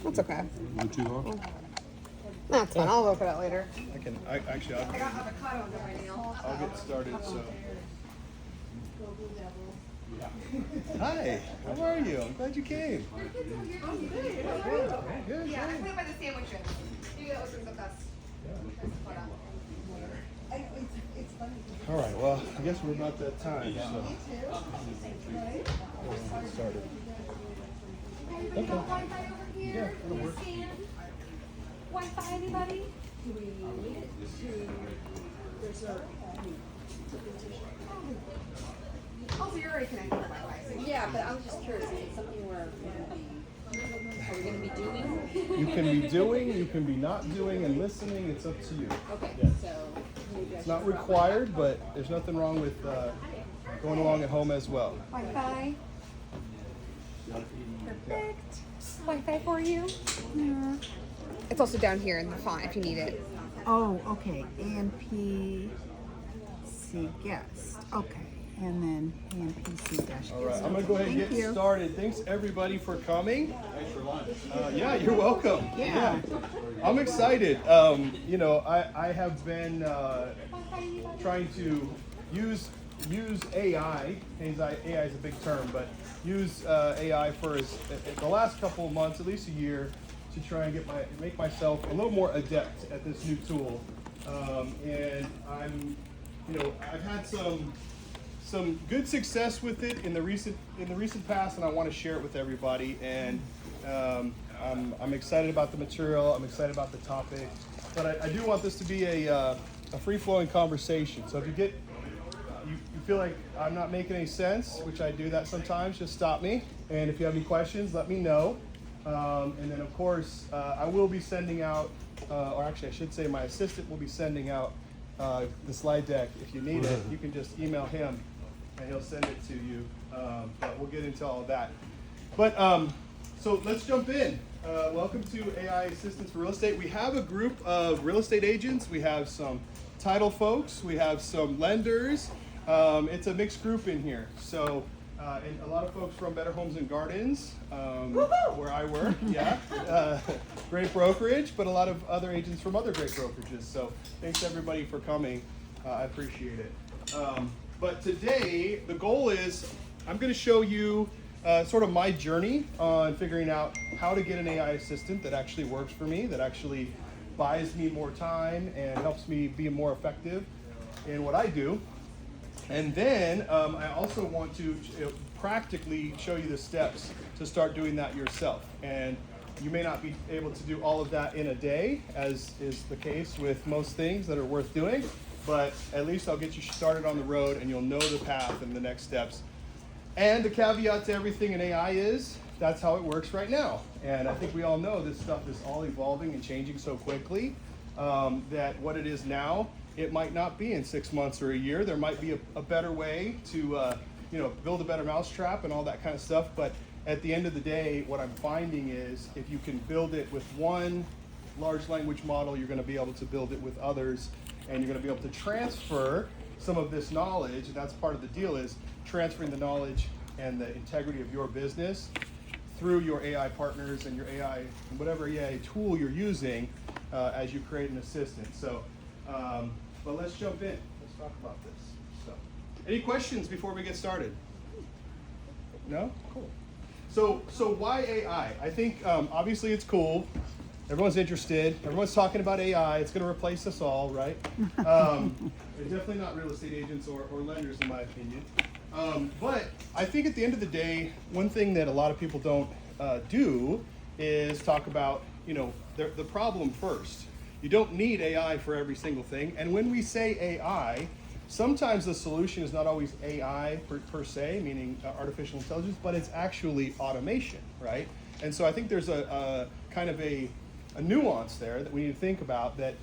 That's okay. Too long? That's fine. I'll look at it later. I got avocado under my nail. I'll get started. So. Hi. How are you? I'm glad you came. Good. Yeah, I put it by the sandwiches. Maybe that was the best. All right. Well, I guess we're about that time. So. We'll get started. Anybody got Wi-Fi over here? Yeah, it'll work. Wi-Fi, anybody? Oh, so you're already connected to Wi-Fi. So Yeah, but I was just curious, is it something we're going to be doing? You can be doing, you can be not doing, and listening. It's up to you. Okay, Yes. so maybe I It's should not drop required, but there's nothing wrong with going along at home as well. Wi-Fi. Perfect. Wi-Fi for you. Yeah. It's also down here in the font if you need it. Oh, okay. ANPC guest. Okay. And then ANPC dash guest. All right, I'm gonna go ahead and Thank get you. started. Thanks everybody for coming. Thanks for lunch. Yeah, you're welcome. Yeah. I'm excited. You know, I have been trying to use AI. AI is a big term, but use AI for the last couple of months, at least a year, to try and make myself a little more adept at this new tool. And I've had some good success with it in the recent past, and I want to share it with everybody. And I'm excited about the material. I'm excited about the topic, but I do want this to be a free-flowing conversation. So if you feel like I'm not making any sense, which I do that sometimes, just stop me. And if you have any questions, let me know. And then, of course, I will be sending out, or actually I should say my assistant will be sending out the slide deck. If you need it, you can just email him and he'll send it to you. But we'll get into all of that. But so let's jump in. Welcome to AI Assistance for Real Estate. We have a group of real estate agents. We have some title folks. We have some lenders. It's a mixed group in here. So, and a lot of folks from Better Homes and Gardens, where I work, yeah. Great brokerage, but a lot of other agents from other great brokerages. So thanks everybody for coming. I appreciate it. But today, the goal is I'm going to show you sort of my journey on figuring out how to get an AI assistant that actually works for me, that actually buys me more time and helps me be more effective in what I do. And then I also want to practically show you the steps to start doing that yourself. And you may not be able to do all of that in a day, as is the case with most things that are worth doing, but at least I'll get you started on the road and you'll know the path and the next steps. And the caveat to everything in AI is that's how it works right now. And I think we all know this stuff is all evolving and changing so quickly that what it is now, it might not be in 6 months or a year. There might be a better way to build a better mousetrap and all that kind of stuff. But at the end of the day, what I'm finding is if you can build it with one large language model, you're going to be able to build it with others, and you're going to be able to transfer some of this knowledge. And that's part of the deal, is transferring the knowledge and the integrity of your business through your AI partners and your AI, whatever AI tool you're using as you create an assistant. So, but let's jump in. Let's talk about this. So, any questions before we get started? No? Cool. So why AI? I think obviously it's cool. Everyone's interested. Everyone's talking about AI. It's going to replace us all, right? Definitely not real estate agents or lenders, in my opinion. But I think at the end of the day, one thing that a lot of people don't do is talk about, the problem first. You don't need AI for every single thing. And when we say AI, sometimes the solution is not always AI per se, meaning artificial intelligence, but it's actually automation, right? And so I think there's a kind of a nuance there that we need to think about, that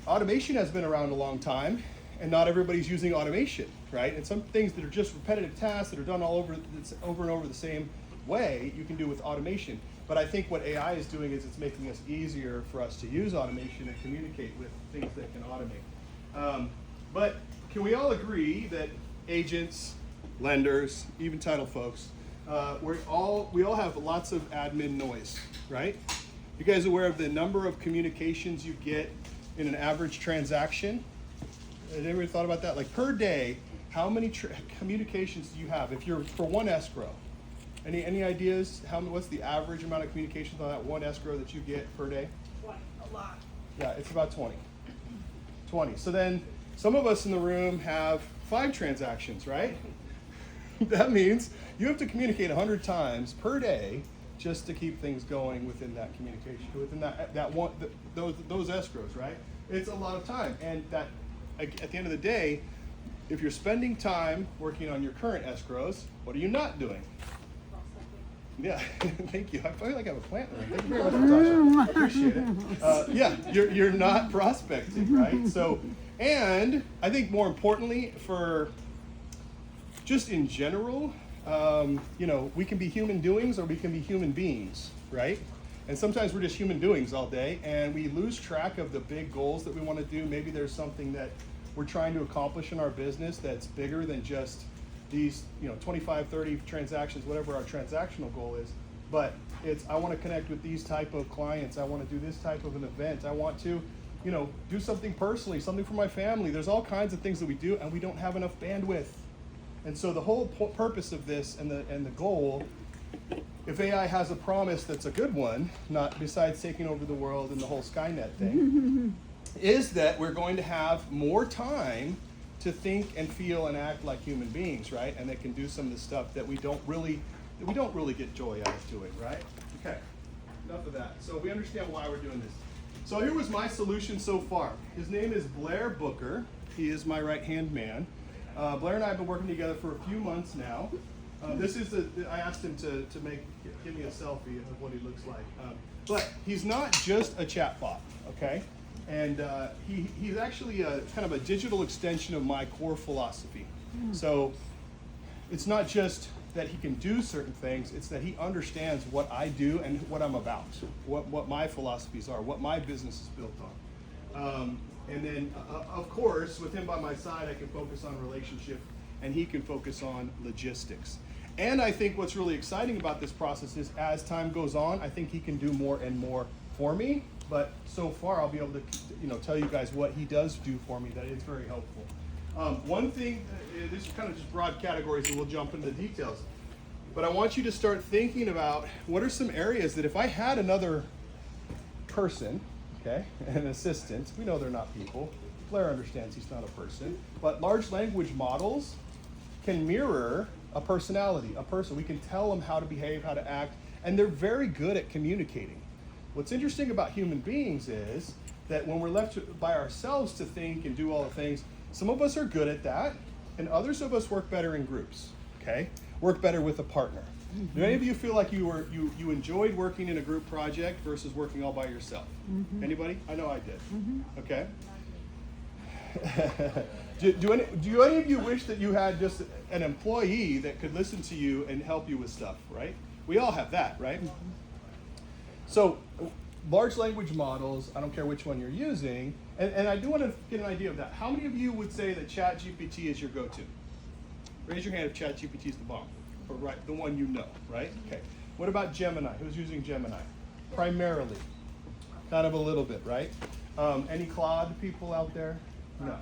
automation has been around a long time and not everybody's using automation, right? And some things that are just repetitive tasks that are done all over and over the same way, you can do with automation. But I think what AI is doing is it's making us easier for us to use automation and communicate with things that can automate. But can we all agree that agents, lenders, even title folks, we all have lots of admin noise, right? You guys aware of the number of communications you get in an average transaction? Has anybody thought about that? Like per day, how many communications do you have if you're for one escrow? Any ideas? What's the average amount of communications on that one escrow that you get per day? 20, a lot. Yeah, it's about 20. 20. So then some of us in the room have 5 transactions, right? That means you have to communicate 100 times per day just to keep things going within that communication, within those escrows, right? It's a lot of time, and that at the end of the day, if you're spending time working on your current escrows, what are you not doing? Yeah, thank you. I feel like I have a plant there. Thank you very much, Natasha. I appreciate it. Yeah, you're not prospecting, right? So, and I think more importantly, for just in general, we can be human doings or we can be human beings, right? And sometimes we're just human doings all day, and we lose track of the big goals that we want to do. Maybe there's something that we're trying to accomplish in our business that's bigger than just these 25, 30 transactions, whatever our transactional goal is. But it's, I want to connect with these type of clients. I want to do this type of an event. I want to do something personally, something for my family. There's all kinds of things that we do, and we don't have enough bandwidth. And so the whole purpose of this and the goal, if AI has a promise that's a good one, not besides taking over the world and the whole Skynet thing, is that we're going to have more time to think and feel and act like human beings, right? And that can do some of the stuff that we don't really get joy out of doing, right? Okay, enough of that. So we understand why we're doing this. So here was my solution so far. His name is Blair Booker. He is my right-hand man. Blair and I have been working together for a few months now. This is I asked him to give me a selfie of what he looks like. But he's not just a chatbot, okay? And he's actually kind of a digital extension of my core philosophy. So it's not just that he can do certain things, it's that he understands what I do and what I'm about, what my philosophies are, what my business is built on. And then, of course, with him by my side, I can focus on relationship, and he can focus on logistics. And I think what's really exciting about this process is as time goes on, I think he can do more and more for me. But so far, I'll be able to tell you guys what he does do for me that is very helpful. One thing, this is kind of just broad categories, and we'll jump into the details. But I want you to start thinking about what are some areas that if I had another person, okay, an assistant, we know they're not people. Blair understands he's not a person. But large language models can mirror a personality, a person. We can tell them how to behave, how to act, and they're very good at communicating. What's interesting about human beings is that when we're left by ourselves to think and do all the things, some of us are good at that, and others of us work better in groups, okay? Work better with a partner. Do any of you feel like you enjoyed working in a group project versus working all by yourself? Anybody? I know I did. Okay. Do any of you wish that you had just an employee that could listen to you and help you with stuff, right? We all have that, right? So large language models, I don't care which one you're using, and I do want to get an idea of that. How many of you would say that ChatGPT is your go-to? Raise your hand if ChatGPT is the bomb, or right, the one you know, right? Okay. What about Gemini? Who's using Gemini? Primarily. Kind of a little bit, right? Any Claude people out there? No.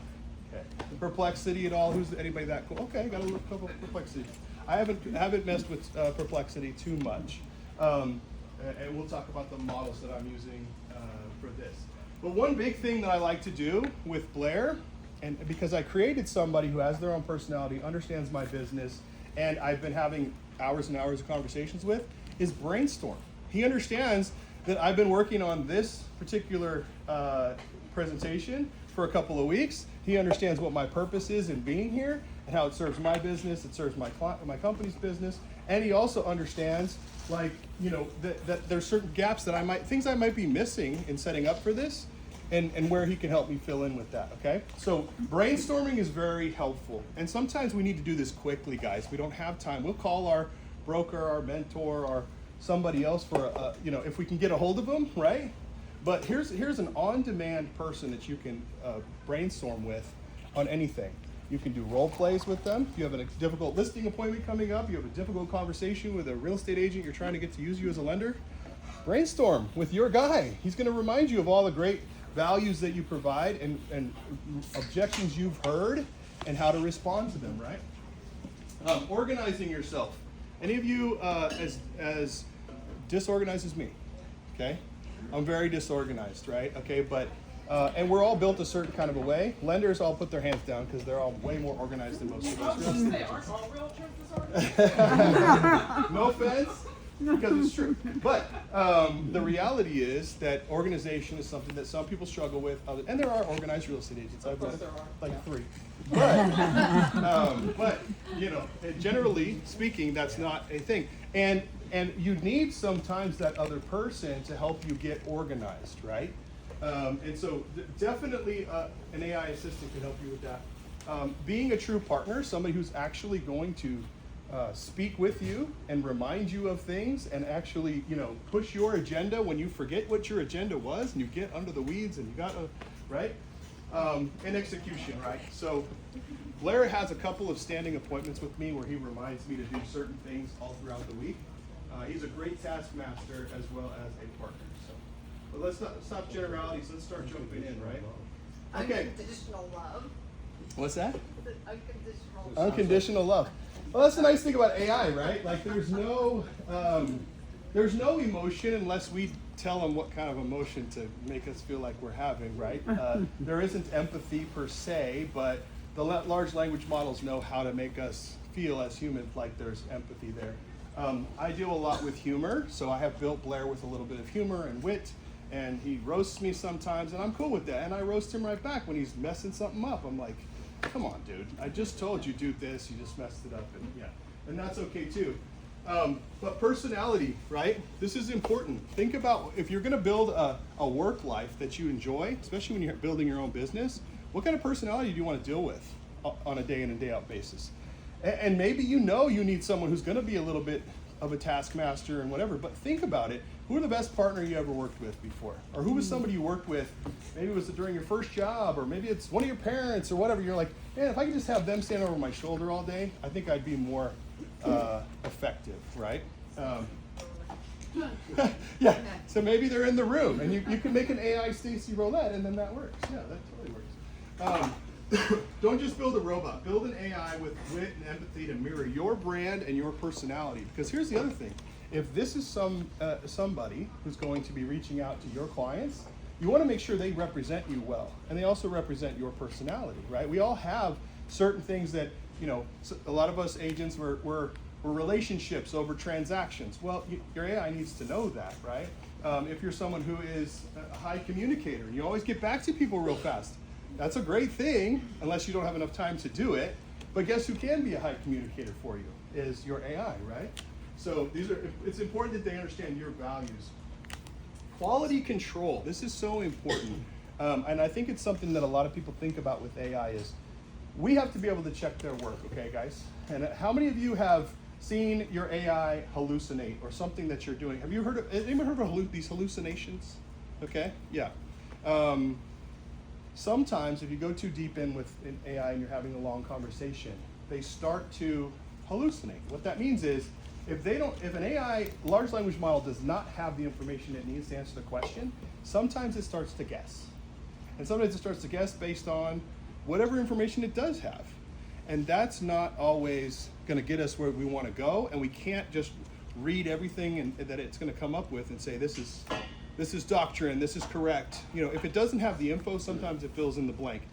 Okay. Perplexity at all? Who's anybody that cool? Okay, got a little couple of Perplexity. I haven't messed with Perplexity too much. And we'll talk about the models that I'm using for this. But one big thing that I like to do with Blair, and because I created somebody who has their own personality, understands my business, and I've been having hours and hours of conversations with, is brainstorm. He understands that I've been working on this particular presentation for a couple of weeks. He understands what my purpose is in being here and how it serves my business, it serves my company's business, and he also understands that there's certain gaps that things I might be missing in setting up for this, and where he can help me fill in with that, okay? So brainstorming is very helpful, and sometimes we need to do this quickly, guys. We don't have time. We'll call our broker, our mentor, or somebody else for if we can get a hold of them, right? But here's an on-demand person that you can brainstorm with on anything. You can do role plays with them. If you have a difficult listing appointment coming up, you have a difficult conversation with a real estate agent you're trying to get to use you as a lender, brainstorm with your guy. He's going to remind you of all the great values that you provide and objections you've heard and how to respond to them, right? Organizing yourself. Any of you as disorganized as me? Okay? I'm very disorganized, right? Okay, but and we're all built a certain kind of a way. Lenders all put their hands down because they're all way more organized than most of us. Aren't all realtors disorganized? No offense, because it's true. But the reality is that organization is something that some people struggle with, and there are organized real estate agents. I've met like 3. But you know, generally speaking, that's not a thing. And you need sometimes that other person to help you get organized, right? And so definitely an AI assistant can help you with that. Being a true partner, somebody who's actually going to speak with you and remind you of things and actually, you know, push your agenda when you forget what your agenda was and you get under the weeds and you got to, right? And execution, right? So Blair has a couple of standing appointments with me where he reminds me to do certain things all throughout the week. He's a great taskmaster as well as a partner. So, but let's not stop generalities. Let's start jumping in, right? Okay. Unconditional love. What's that? Unconditional love. Unconditional love. Well, that's the nice thing about AI, right? Like, there's no emotion unless we tell them what kind of emotion to make us feel like we're having, right? There isn't empathy per se, but the large language models know how to make us feel as humans like there's empathy there. I deal a lot with humor, so I have built Blair with a little bit of humor and wit, and he roasts me sometimes, and I'm cool with that, and I roast him right back when he's messing something up. I'm like, come on, dude, I just told you do this, you just messed it up, and yeah, and that's okay too. But personality, right? This is important. Think about if you're gonna build a work life that you enjoy, especially when you're building your own business, what kind of personality do you want to deal with on a day in and day out basis? And maybe you know you need someone who's gonna be a little bit of a taskmaster and whatever, but think about it. Who are the best partner you ever worked with before? Or who was somebody you worked with, maybe it was during your first job, or maybe it's one of your parents or whatever. You're like, man, if I could just have them stand over my shoulder all day, I think I'd be more effective, right? Yeah, so maybe they're in the room, and you can make an AI Stacy Roulette, and then that works. Yeah, that totally works. Don't just build a robot. Build an AI with wit and empathy to mirror your brand and your personality. Because here's the other thing. If this is somebody who's going to be reaching out to your clients, you want to make sure they represent you well. And they also represent your personality, right? We all have certain things that, you know, a lot of us agents, we're relationships over transactions. Well, your AI needs to know that, right? If you're someone who is a high communicator, and you always get back to people real fast, that's a great thing, unless you don't have enough time to do it. But guess who can be a high communicator for you? Is your AI, right? So it's important that they understand your values. Quality control, this is so important. And I think it's something that a lot of people think about with AI is, we have to be able to check their work, okay, guys? And how many of you have seen your AI hallucinate or something that you're doing? Have you heard of, anyone heard of these hallucinations? Okay, yeah. Sometimes if you go too deep in with an AI and you're having a long conversation, they start to hallucinate. What that means is, if an AI large language model does not have the information it needs to answer the question, sometimes it starts to guess. And sometimes it starts to guess based on whatever information it does have. And that's not always gonna get us where we wanna go, and we can't just read everything that it's gonna come up with and say, this is doctrine, this is correct. You know, if it doesn't have the info, sometimes it fills in the blank.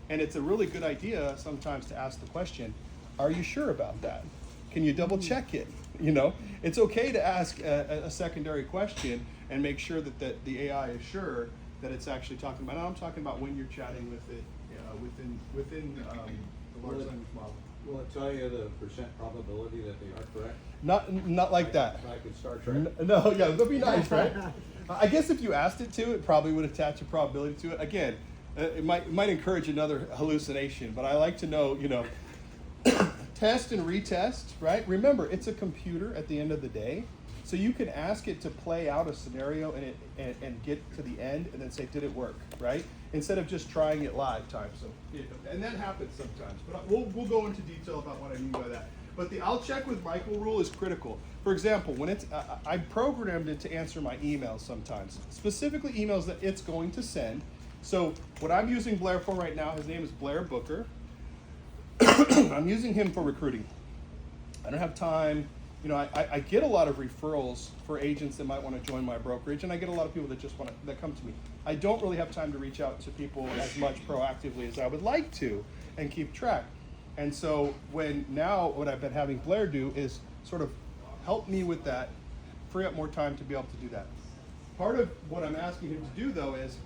And it's a really good idea sometimes to ask the question, are you sure about that? Can you double check it? You know, it's okay to ask a secondary question and make sure that the AI is sure that it's actually talking about. Now I'm talking about when you're chatting with it within the large language model. Will it tell you the percent probability that they are correct? Not like that. Like in Star Trek? No, yeah, that'd be nice, right? I guess if you asked it to, it probably would attach a probability to it. Again, it might encourage another hallucination, but I like to know, you know, test and retest, right? Remember, it's a computer at the end of the day. So you can ask it to play out a scenario and get to the end and then say, did it work, right? Instead of just trying it live time. So, and that happens sometimes, but we'll go into detail about what I mean by that. But the I'll check with Michael rule is critical. For example, when it's, I programmed it to answer my emails sometimes, specifically emails that it's going to send. So what I'm using Blair for right now, his name is Blair Booker. I'm using him for recruiting. I don't have time. You know, I get a lot of referrals for agents that might want to join my brokerage, and I get a lot of people that just that come to me. I don't really have time to reach out to people as much proactively as I would like to and keep track. And so what I've been having Blair do is sort of help me with that, free up more time to be able to do that. Part of what I'm asking him to do though is,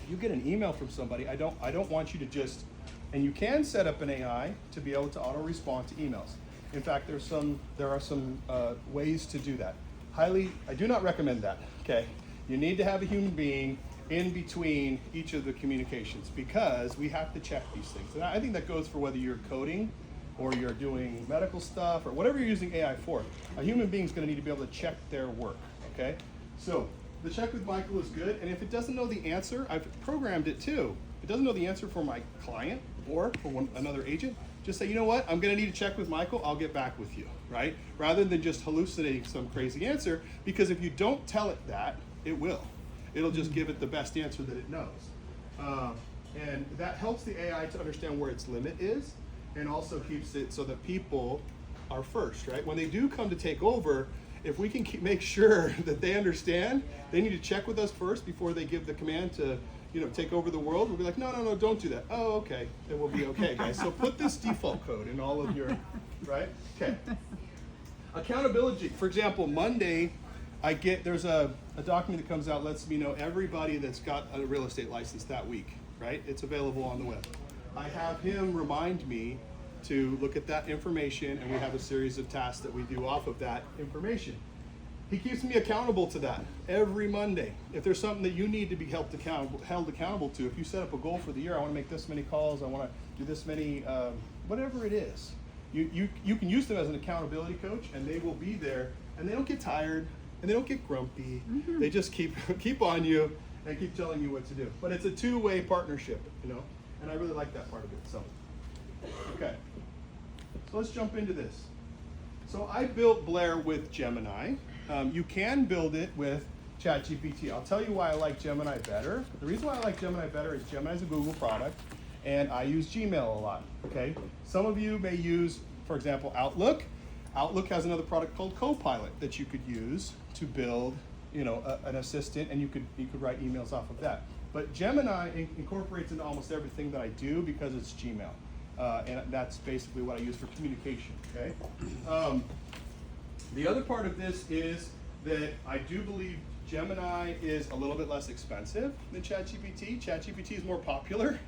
if you get an email from somebody, I don't want you to just, and you can set up an AI to be able to auto respond to emails. In fact, there are some ways to do that. I do not recommend that, okay? You need to have a human being in between each of the communications because we have to check these things. And I think that goes for whether you're coding or you're doing medical stuff or whatever you're using AI for. A human being is going to need to be able to check their work, okay? So the check with Michael is good, and if it doesn't know the answer, I've programmed it too. If it doesn't know the answer for my client or for another agent, just say, you know what, I'm going to need to check with Michael, I'll get back with you, right? Rather than just hallucinating some crazy answer, because if you don't tell it that, it will. It'll just give it the best answer that it knows. And that helps the AI to understand where its limit is, and also keeps it so that people are first, right? When they do come to take over, if we can make sure that they understand, they need to check with us first before they give the command to, take over the world. We'll be like, no, don't do that. Oh, okay, then we'll be okay, guys. So put this default code in all of your, right? Okay. Accountability. For example, Monday, there's a document that comes out, lets me know everybody that's got a real estate license that week, right? It's available on the web. I have him remind me to look at that information, and we have a series of tasks that we do off of that information. He keeps me accountable to that every Monday. If there's something that you need to be held accountable to, if you set up a goal for the year, I want to make this many calls, I want to do this many, whatever it is, you can use them as an accountability coach, and they will be there, and they don't get tired, and they don't get grumpy. Mm-hmm. They just keep on you and keep telling you what to do. But it's a two-way partnership, and I really like that part of it. So, okay. So let's jump into this. So I built Blair with Gemini. You can build it with ChatGPT. I'll tell you why I like Gemini better. The reason why I like Gemini better is Gemini is a Google product, and I use Gmail a lot, okay? Some of you may use, for example, Outlook. Outlook has another product called Copilot that you could use to build, an assistant, and you could write emails off of that. But Gemini incorporates into almost everything that I do because it's Gmail. And that's basically what I use for communication, okay? The other part of this is that I do believe Gemini is a little bit less expensive than ChatGPT. ChatGPT is more popular,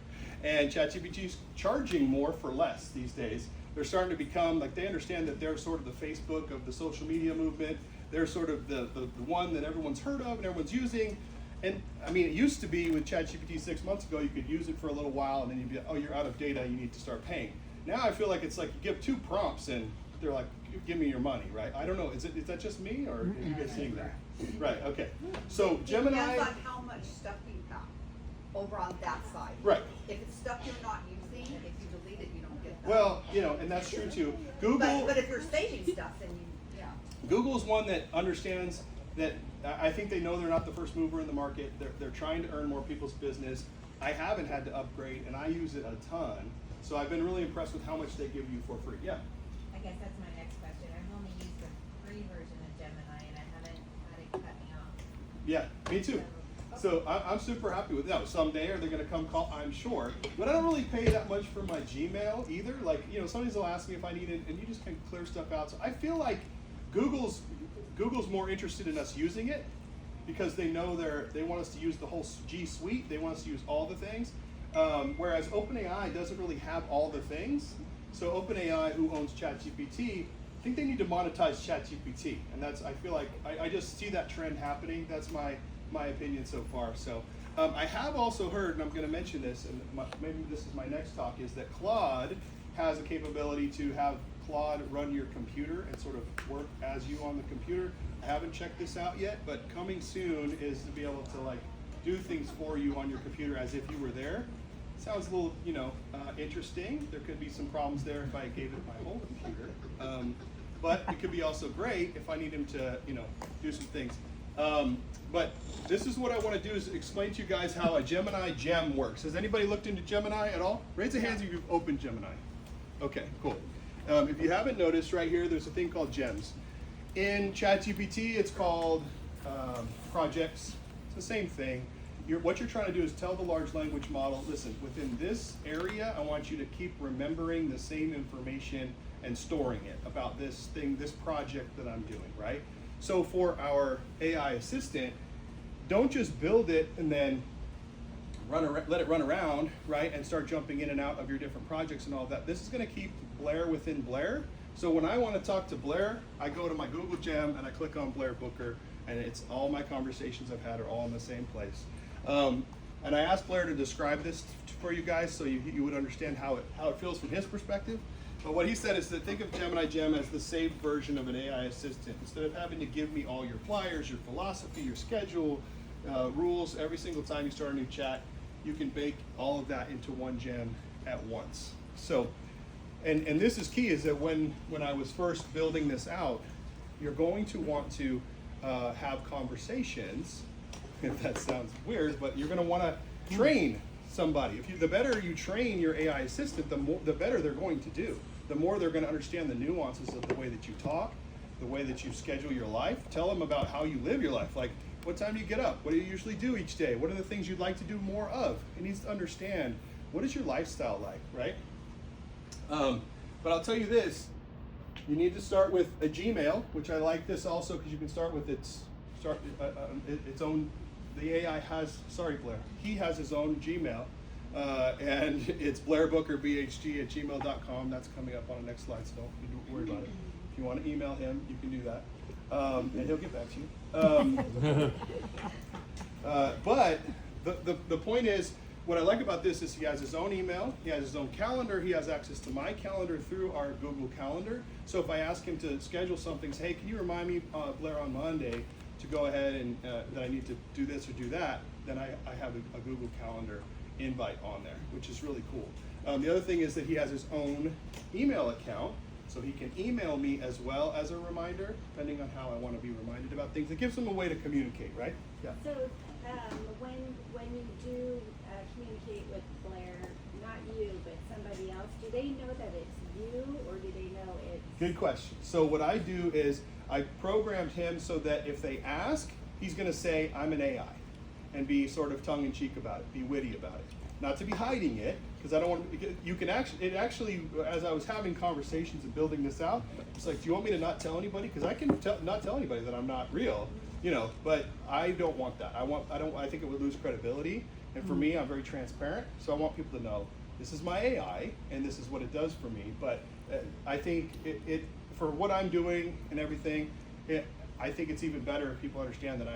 and ChatGPT is charging more for less these days. They're starting to become, they understand that they're sort of the Facebook of the social media movement. They're sort of the one that everyone's heard of and everyone's using. And I mean, it used to be with ChatGPT 6 months ago, you could use it for a little while and then you'd be, oh, you're out of data, you need to start paying. Now I feel like it's like you give 2 prompts and they're like, give me your money, right? I don't know, is that just me or are you guys seeing that? Right, okay. So Gemini. It depends on how much stuff you have over on that side. Right. If it's stuff you're not using, if you delete it, you don't get that. Well, and that's true too. Google. But if you're saving stuff, then yeah. Google's one that understands that. I think they know they're not the first mover in the market. They're trying to earn more people's business. I haven't had to upgrade, and I use it a ton. So I've been really impressed with how much they give you for free. Yeah. I guess that's my next question. I've only used the free version of Gemini, and I haven't had it cut me off. Yeah, me too. So I'm super happy with that. Someday are they going to come call? I'm sure. But I don't really pay that much for my Gmail either. Somebody's will ask me if I need it, and you just can clear stuff out. So I feel like Google's more interested in us using it because they know they want us to use the whole G Suite. They want us to use all the things. Whereas OpenAI doesn't really have all the things. So OpenAI, who owns ChatGPT, I think they need to monetize ChatGPT, and I feel like I just see that trend happening. That's my opinion so far. So I have also heard, and I'm going to mention this, and maybe this is my next talk, is that Claude has a capability to have Claude run your computer and sort of work as you on the computer. I haven't checked this out yet, but coming soon is to be able to like do things for you on your computer as if you were there. Sounds a little, interesting. There could be some problems there if I gave it my whole computer. But it could be also great if I need him to, do some things. But this is what I want to do is explain to you guys how a Gemini gem works. Has anybody looked into Gemini at all? Raise your hands if you've opened Gemini. Okay, cool. If you haven't noticed, right here, there's a thing called gems. In ChatGPT, it's called projects. It's the same thing. What you're trying to do is tell the large language model, listen, within this area, I want you to keep remembering the same information and storing it about this thing, this project that I'm doing, right? So for our AI assistant, don't just build it and then let it run around, right, and start jumping in and out of your different projects and all that. This is going to keep Blair within Blair. So when I want to talk to Blair, I go to my Google Gem and I click on Blair Booker, and it's all my conversations I've had are all in the same place. And I asked Blair to describe this for you guys so you would understand how it feels from his perspective. But what he said is to think of Gemini Gem as the saved version of an AI assistant. Instead of having to give me all your flyers, your philosophy, your schedule, rules, every single time you start a new chat, you can bake all of that into one gem at once. So, and this is key, is that when I was first building this out, you're going to want to have conversations. If that sounds weird, but you're going to want to train somebody. The better you train your AI assistant, the better they're going to do. The more they're going to understand the nuances of the way that you talk, the way that you schedule your life. Tell them about how you live your life. Like, what time do you get up? What do you usually do each day? What are the things you'd like to do more of? It needs to understand, what is your lifestyle like, right? But I'll tell you this, you need to start with a Gmail, which I like this also because you can start with its own. The AI has, sorry Blair, he has his own Gmail, and it's blairbookerbhg@gmail.com. That's coming up on the next slide, so don't worry about it. If you want to email him, you can do that, and he'll get back to you. But the point is, what I like about this is he has his own email, he has his own calendar, he has access to my calendar through our Google Calendar. So if I ask him to schedule something, say, hey, can you remind me, Blair, on Monday, to go ahead and that I need to do this or do that, then I have a Google Calendar invite on there, which is really cool. The other thing is that he has his own email account, so he can email me as well as a reminder, depending on how I want to be reminded about things. It gives him a way to communicate, right? Yeah. So when you do communicate with Blair, not you, but somebody else, do they know that it's you, or do they know it's... Good question. So what I do is I programmed him so that if they ask, he's going to say, I'm an AI, and be sort of tongue-in-cheek about it, be witty about it. Not to be hiding it, because I don't want to, you can actually, as I was having conversations and building this out, it's like, do you want me to not tell anybody? Because I can not tell anybody that I'm not real, but I don't want that. I think it would lose credibility. And for me, I'm very transparent, so I want people to know this is my AI, and this is what it does for me. But I think for what I'm doing and everything, I think it's even better if people understand that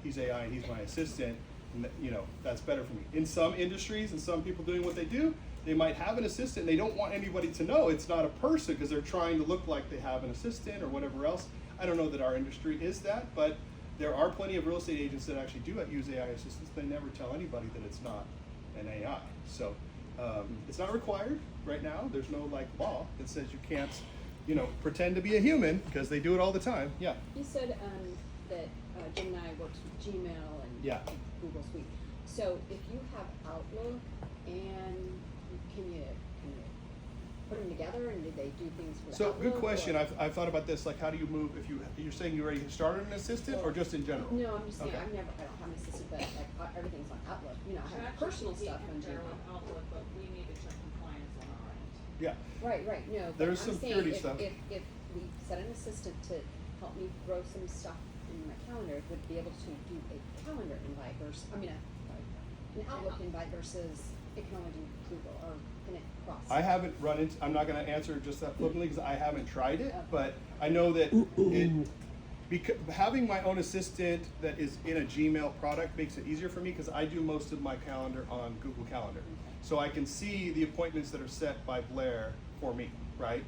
he's AI and he's my assistant, and that's better for me. In some industries and some people doing what they do, they might have an assistant and they don't want anybody to know it's not a person because they're trying to look like they have an assistant or whatever else. I don't know that our industry is that, but there are plenty of real estate agents that actually do use AI assistants. They never tell anybody that it's not an AI. So it's not required right now. There's no law that says you can't pretend to be a human, because they do it all the time. Yeah. You said that Gemini works with Gmail and Google Suite. So if you have Outlook, and can you put them together, and do they do things with So Outlook? good question. I've thought about this. Like, how do you move if you're saying you already started an assistant, or just in general? No, I'm just saying, Okay. I don't have an assistant, but like everything's on Outlook. I have personal stuff on Gmail. Outlook, but we need to check compliance on our end. Yeah. Right, no. But There's I'm some saying security stuff. If we set an assistant to help me throw some stuff in my calendar, it would be able to do a calendar invite versus, an Outlook invite versus it can only do Google, or can it cross? I haven't run into. I'm not going to answer just that flippantly because I haven't tried it, but I know that having my own assistant that is in a Gmail product makes it easier for me, because I do most of my calendar on Google Calendar. So I can see the appointments that are set by Blair for me, right?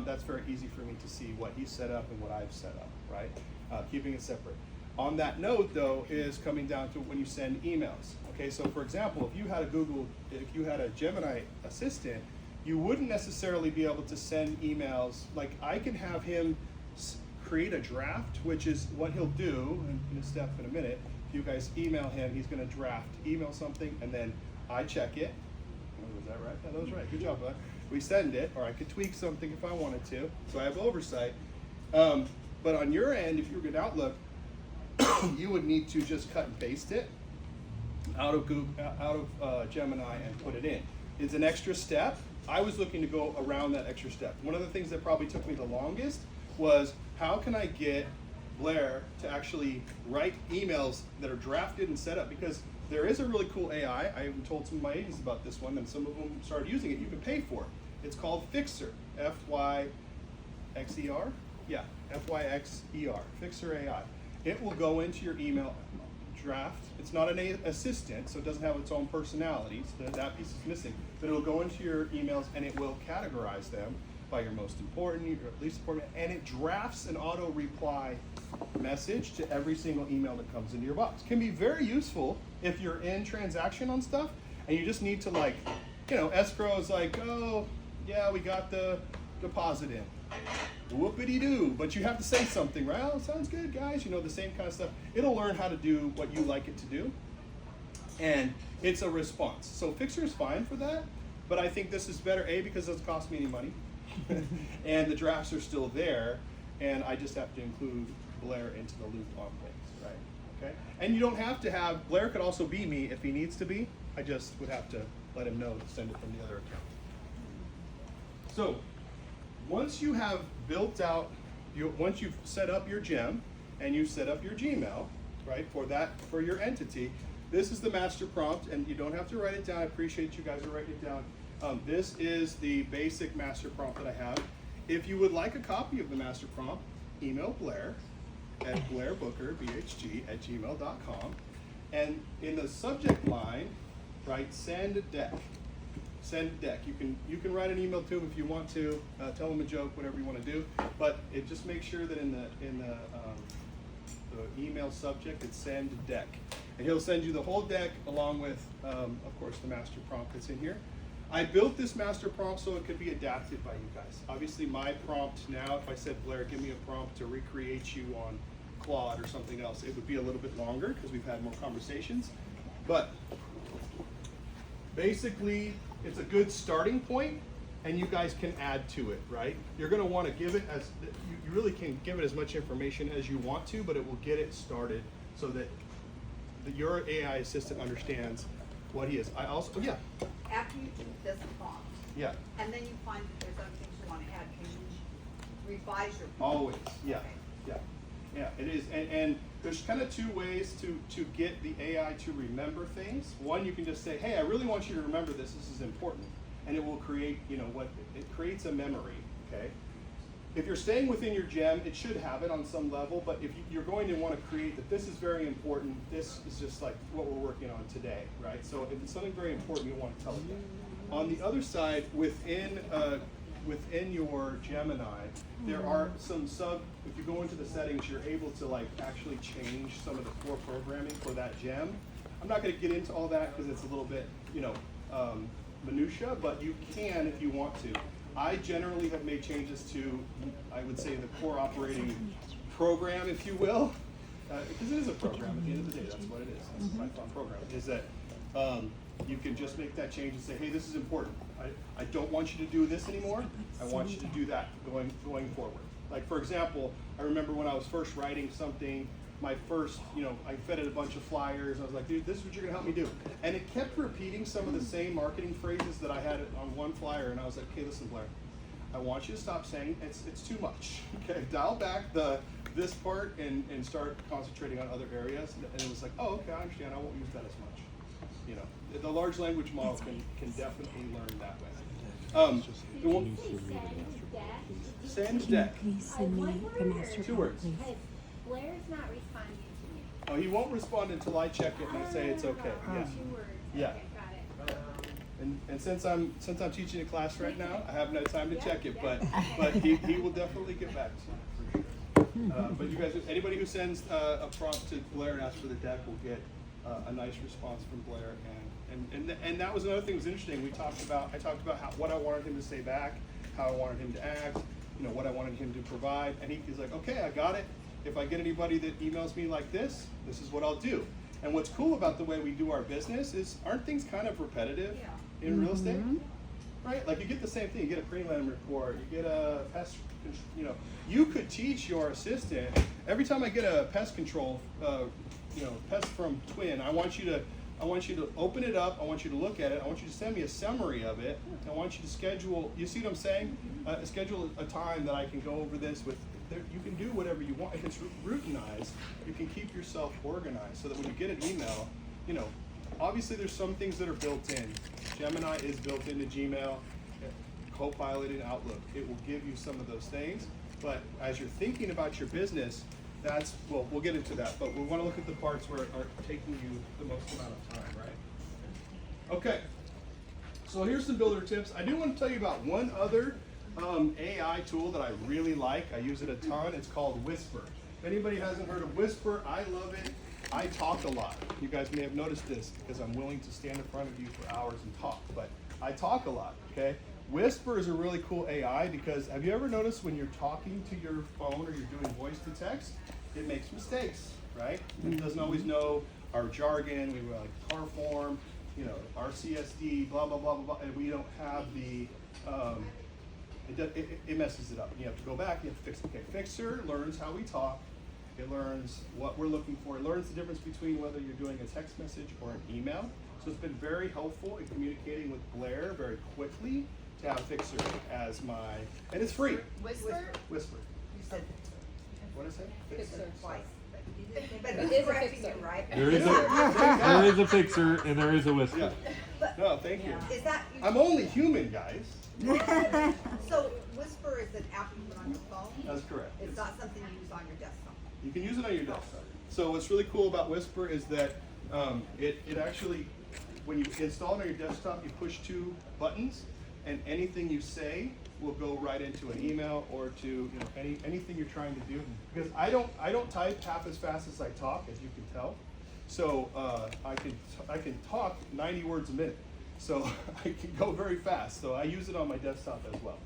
that's very easy for me to see what he's set up and what I've set up, right? Keeping it separate. On that note, though, is coming down to when you send emails. Okay, so for example, if you had a Gemini assistant, you wouldn't necessarily be able to send emails. Like, I can have him create a draft, which is what he'll do in a step in a minute. If you guys email him, he's going to email something, and then I check it. Oh, was that right? Yeah, that was right. Good job, bud. We send it, or I could tweak something if I wanted to, so I have oversight. But on your end, if you're good Outlook, you would need to just cut and paste it out of Gemini and put it in. It's an extra step. I was looking to go around that extra step. One of the things that probably took me the longest was, how can I get Blair to actually write emails that are drafted and set up? Because there is a really cool AI. I even told some of my agents about this one, and some of them started using it. You can pay for it. It's called Fixer, F-Y-X-E-R? Yeah, F-Y-X-E-R, Fixer AI. It will go into your email draft. It's not an assistant, so it doesn't have its own personality, so that piece is missing. But it'll go into your emails and it will categorize them by your most important, your least important, and it drafts an auto reply message to every single email that comes into your box. Can be very useful if you're in transaction on stuff and you just need to, like, you know, escrow is like, oh yeah, we got the deposit in. Whoopity-doo, but you have to say something, right? Oh, sounds good, guys. You know, the same kind of stuff. It'll learn how to do what you like it to do, and it's a response. So Fixer is fine for that, but I think this is better, A, because it doesn't cost me any money, and the drafts are still there, and I just have to include Blair into the loop on things, right? Okay? And you don't have to have, Blair could also be me if he needs to be. I just would have to let him know to send it from the other account. So, once you have built out, once you've set up your gem and you've set up your Gmail, right, for your entity, this is the master prompt, and you don't have to write it down. I appreciate you guys are writing it down. This is the basic master prompt that I have. If you would like a copy of the master prompt, email Blair at blairbookerbhg@gmail.com, and in the subject line, write send deck. Send deck. You can write an email to him if you want to, tell him a joke, whatever you want to do. But it just make sure that in the email subject it's send deck, and he'll send you the whole deck along with, of course, the master prompt that's in here. I built this master prompt so it could be adapted by you guys. Obviously, my prompt now, if I said, Blair, give me a prompt to recreate you on Claude or something else, it would be a little bit longer because we've had more conversations. But basically, it's a good starting point, and you guys can add to it, right? You're going to want to give it you really can give it as much information as you want to, but it will get it started so that your AI assistant understands what he is. I also, yeah. After you do this prompt, Yeah. and then you find that there's other things you want to add, can you revise your prompt? Always, yeah, Okay. yeah, yeah. It is, and there's kind of two ways to get the AI to remember things. One, you can just say, hey, I really want you to remember this. This is important, and it will create, you know, it creates a memory. Okay. If you're staying within your gem, it should have it on some level. But if you're going to want to create that, this is very important. This is just like what we're working on today, right? So if it's something very important, you want to tell it that. On the other side, within your Gemini, there are some if you go into the settings, you're able to like actually change some of the core programming for that gem. I'm not going to get into all that because it's a little bit, you know, minutia, but you can if you want to. I generally have made changes to, I would say, the core operating program, if you will, because it is a program. At the end of the day, that's what it is. That's my fun program. Is that you can just make that change and say, hey, this is important. I don't want you to do this anymore. I want you to do that going forward. Like, for example, I remember when I was first writing something, my first, you know, I fed it a bunch of flyers. I was like, dude, this is what you're going to help me do. And it kept repeating some of the same marketing phrases that I had on one flyer. And I was like, okay, listen, Blair, I want you to stop saying it's too much. Okay, dial back this part and start concentrating on other areas. And it was like, oh, okay, I understand. I won't use that as much. You know, the large language model can definitely learn that way. Send deck. Please send me the master 2 words. Because Blair's not responding to me. Oh, he won't respond until I check it and I say it's okay. Yeah. 2 words. Yeah. Okay, got it. And since I'm teaching a class right now, I haven't had time to check it, but he will definitely get back to you for sure. But you guys, anybody who sends a prompt to Blair and asks for the deck will get a nice response from Blair. And that was another thing that was interesting. I talked about what I wanted him to say back, how I wanted him to act, what I wanted him to provide, and he's like, okay, I got it. If I get anybody that emails me like this is what I'll do. And what's cool about the way we do our business is, aren't things kind of repetitive in real estate? Right? Like you get the same thing. You get a prelim report. You get a pest. You could teach your assistant every time I get a pest control, pest from Twin. I want you to open it up. I want you to look at it. I want you to send me a summary of it. I want you to schedule. You see what I'm saying? Schedule a time that I can go over this with. You can do whatever you want. If it's routinized, you can keep yourself organized so that when you get an email, obviously there's some things that are built in. Gemini is built into Gmail, Copilot in Outlook. It will give you some of those things. But as you're thinking about your business, we'll get into that. But we want to look at the parts where are taking you the most amount of time, right? Okay. So here's some builder tips. I do want to tell you about one other AI tool that I really like. I use it a ton. It's called Whisper. If anybody hasn't heard of Whisper, I love it. I talk a lot. You guys may have noticed this because I'm willing to stand in front of you for hours and talk, but I talk a lot, okay? Whisper is a really cool AI because have you ever noticed when you're talking to your phone or you're doing voice to text, it makes mistakes, right? It doesn't always know our jargon. We were like car form, RCSD, blah, blah, blah, blah, blah, and we don't have the, it messes it up. You have to go back, you have to fix it. Okay, Fixer learns how we talk. It learns what we're looking for. It learns the difference between whether you're doing a text message or an email. So it's been very helpful in communicating with Blair very quickly to have Fixer as and it's free. Whisper? Whisper. You said What did I say? Fixer. twice, but It he's is a correcting fixer. you, right? There is a fixer and there is a whisper. Yeah. No, thank you. Is that? I'm only human, guys. So Whisper is an app you put on your phone? That's correct. It's not something you use on your desktop? You can use it on your desktop. So what's really cool about Whisper is that it actually, when you install it on your desktop, you push 2 buttons, and anything you say will go right into an email or to anything you're trying to do. Because I don't type half as fast as I talk, as you can tell. So I can talk 90 words a minute. So I can go very fast. So I use it on my desktop as well.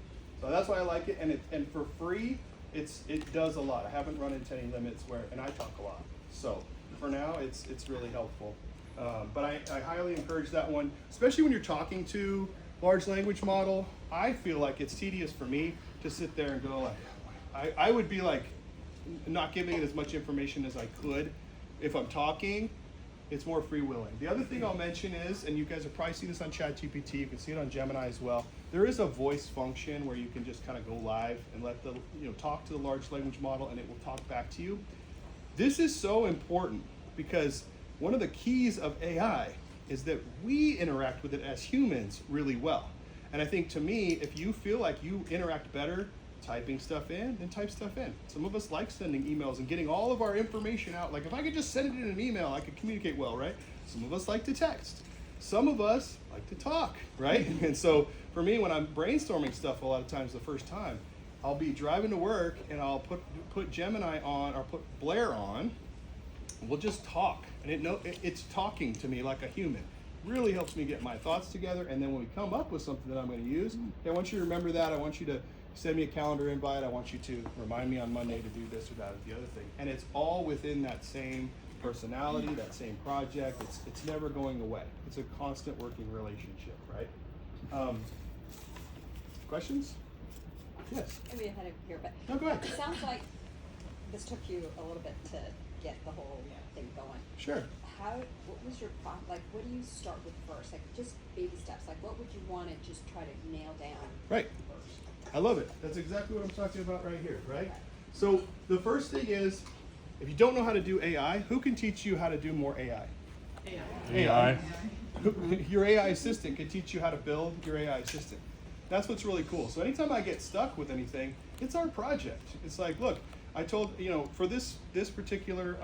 So that's why I like it. And for free, it does a lot. I haven't run into any limits and I talk a lot. So for now, it's really helpful. But I highly encourage that one, especially when you're talking to large language model. I feel like it's tedious for me to sit there and go like, I would be like not giving it as much information as I could if I'm talking. It's more free-willing. The other thing I'll mention is, and you guys have probably seen this on ChatGPT, you can see it on Gemini as well, there is a voice function where you can just kind of go live and let talk to the large language model and it will talk back to you. This is so important because one of the keys of AI is that we interact with it as humans really well. And I think to me, if you feel like you interact better typing stuff in, then type stuff in. Some of us like sending emails and getting all of our information out. Like if I could just send it in an email, I could communicate well, right? Some of us like to text. Some of us like to talk, right? And so for me, when I'm brainstorming stuff a lot of times the first time, I'll be driving to work and I'll put Gemini on or put Blair on. We'll just talk, and it's talking to me like a human. Really helps me get my thoughts together, and then when we come up with something that I'm going to use, I want you to remember that. I want you to send me a calendar invite. I want you to remind me on Monday to do this or that or the other thing. And it's all within that same personality, that same project. It's never going away. It's a constant working relationship, right? Questions? Yes. Maybe ahead of here, but No, go ahead. it sounds like this took you a little bit to get the whole thing going. Sure. What was your like? What do you start with first? Like just baby steps. Like what would you want to just try to nail down? Right. I love it. That's exactly what I'm talking about right here, right? So the first thing is, if you don't know how to do AI, who can teach you how to do more AI? AI. Your AI assistant can teach you how to build your AI assistant. That's what's really cool. So anytime I get stuck with anything, it's our project. It's like, look, I told, for this particular,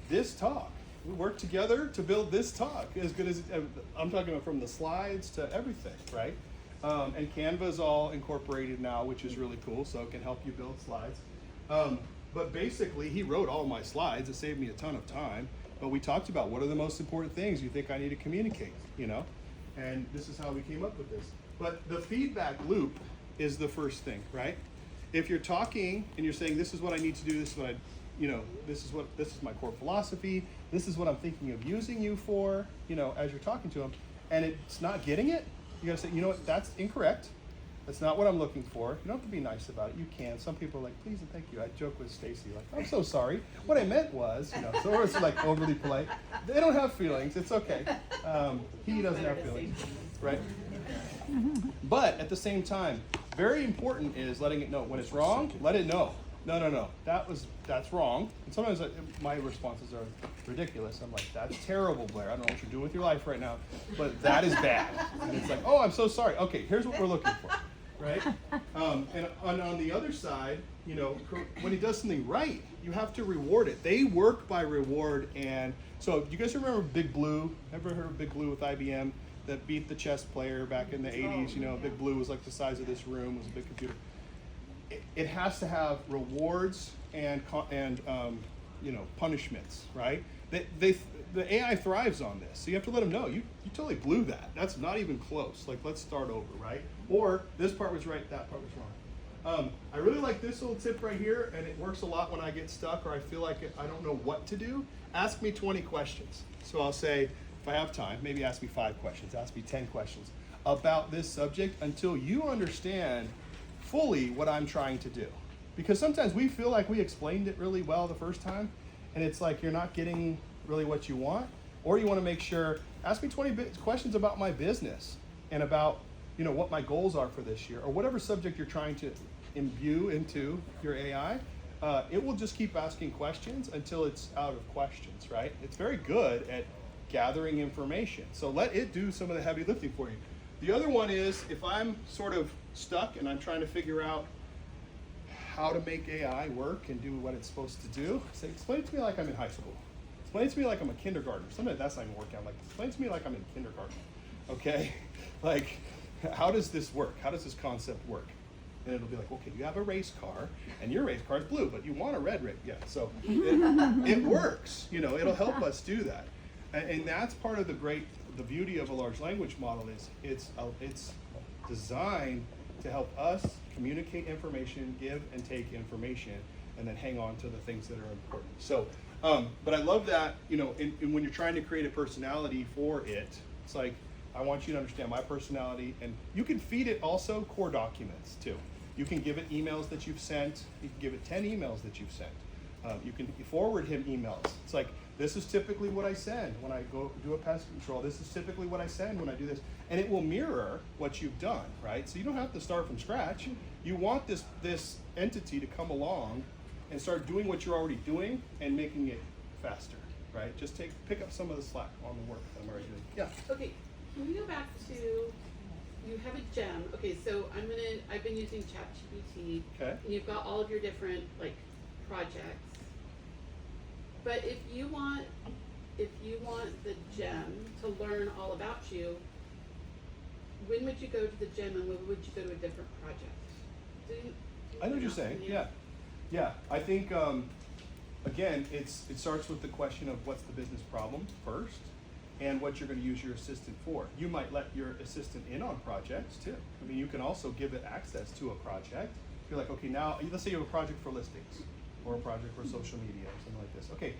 this talk, we worked together to build this talk as good as, I'm talking about from the slides to everything, right? And Canva is all incorporated now, which is really cool, so it can help you build slides. But basically, he wrote all my slides. It saved me a ton of time. But we talked about what are the most important things you think I need to communicate, you know? And this is how we came up with this. But the feedback loop is the first thing, right? If you're talking and you're saying, this is what I need to do, this is what I, you know, this is my core philosophy, this is what I'm thinking of using you for, you know, as you're talking to them, and it's not getting it, you gotta say, you know what, that's incorrect. That's not what I'm looking for. You don't have to be nice about it. You can. Some people are like, please and thank you. I joke with Stacy, like, I'm so sorry. What I meant was, you know, so it's like overly polite. They don't have feelings. It's okay. He doesn't have feelings, right? But at the same time, very important is letting it know. When it's wrong, let it know. No. That's wrong. And sometimes my responses are ridiculous. I'm like, that's terrible, Blair. I don't know what you're doing with your life right now, but that is bad. And it's like, oh, I'm so sorry. Okay, here's what we're looking for. Right? And on the other side, you know, when he does something right, you have to reward it. They work by reward. And so you guys remember Big Blue? Ever heard of Big Blue with IBM that beat the chess player back in the 80s? You know, Big Blue was like the size of this room, was a big computer. It has to have rewards and you know, punishments, right? The AI thrives on this, so you have to let them know you totally blew that. That's not even close. Like, let's start over, right? Or this part was right, that part was wrong. I really like this little tip right here, and it works a lot when I get stuck or I feel like I don't know what to do. Ask me 20 questions. So I'll say, if I have time, maybe ask me 5 questions, ask me 10 questions about this subject until you understand fully what I'm trying to do. Because sometimes we feel like we explained it really well the first time, and it's like you're not getting really what you want, or you want to make sure, ask me 20 questions about my business and about, you know, what my goals are for this year, or whatever subject you're trying to imbue into your AI. It will just keep asking questions until it's out of questions, right? It's very good at gathering information. So let it do some of the heavy lifting for you. The other one is, if I'm sort of stuck and I'm trying to figure out how to make AI work and do what it's supposed to do, say, explain it to me like I'm in high school. Explain it to me like I'm a kindergartner. Sometimes that's not even working. I'm like, explain it to me like I'm in kindergarten, okay? Like, how does this work? How does this concept work? And it'll be like, okay, you have a race car, and your race car is blue, but you want a red race. Yeah, so it works. You know, it'll help us do that. And that's part of the beauty of a large language model is it's designed to help us communicate information, give and take information, and then hang on to the things that are important. So, but I love that, you know, when you're trying to create a personality for it, it's like, I want you to understand my personality, and you can feed it also core documents too. You can give it emails that you've sent. You can give it 10 emails that you've sent. You can forward him emails. It's like, this is typically what I send when I go do a pest control. This is typically what I send when I do this. And it will mirror what you've done, right? So you don't have to start from scratch. You want this entity to come along and start doing what you're already doing and making it faster, right? Just pick up some of the slack on the work that I'm already doing. Yeah. Okay, can we go back to, you have a gem. Okay, so I've been using ChatGPT. Okay. And you've got all of your different like projects. But if you want the gem to learn all about you, when would you go to the gem and when would you go to a different project? I know what you're saying. Yeah. I think again, it starts with the question of what's the business problem first, and what you're going to use your assistant for. You might let your assistant in on projects too. I mean, you can also give it access to a project. You're like, okay, now let's say you have a project for listings, or a project for social media, or something like this. Okay,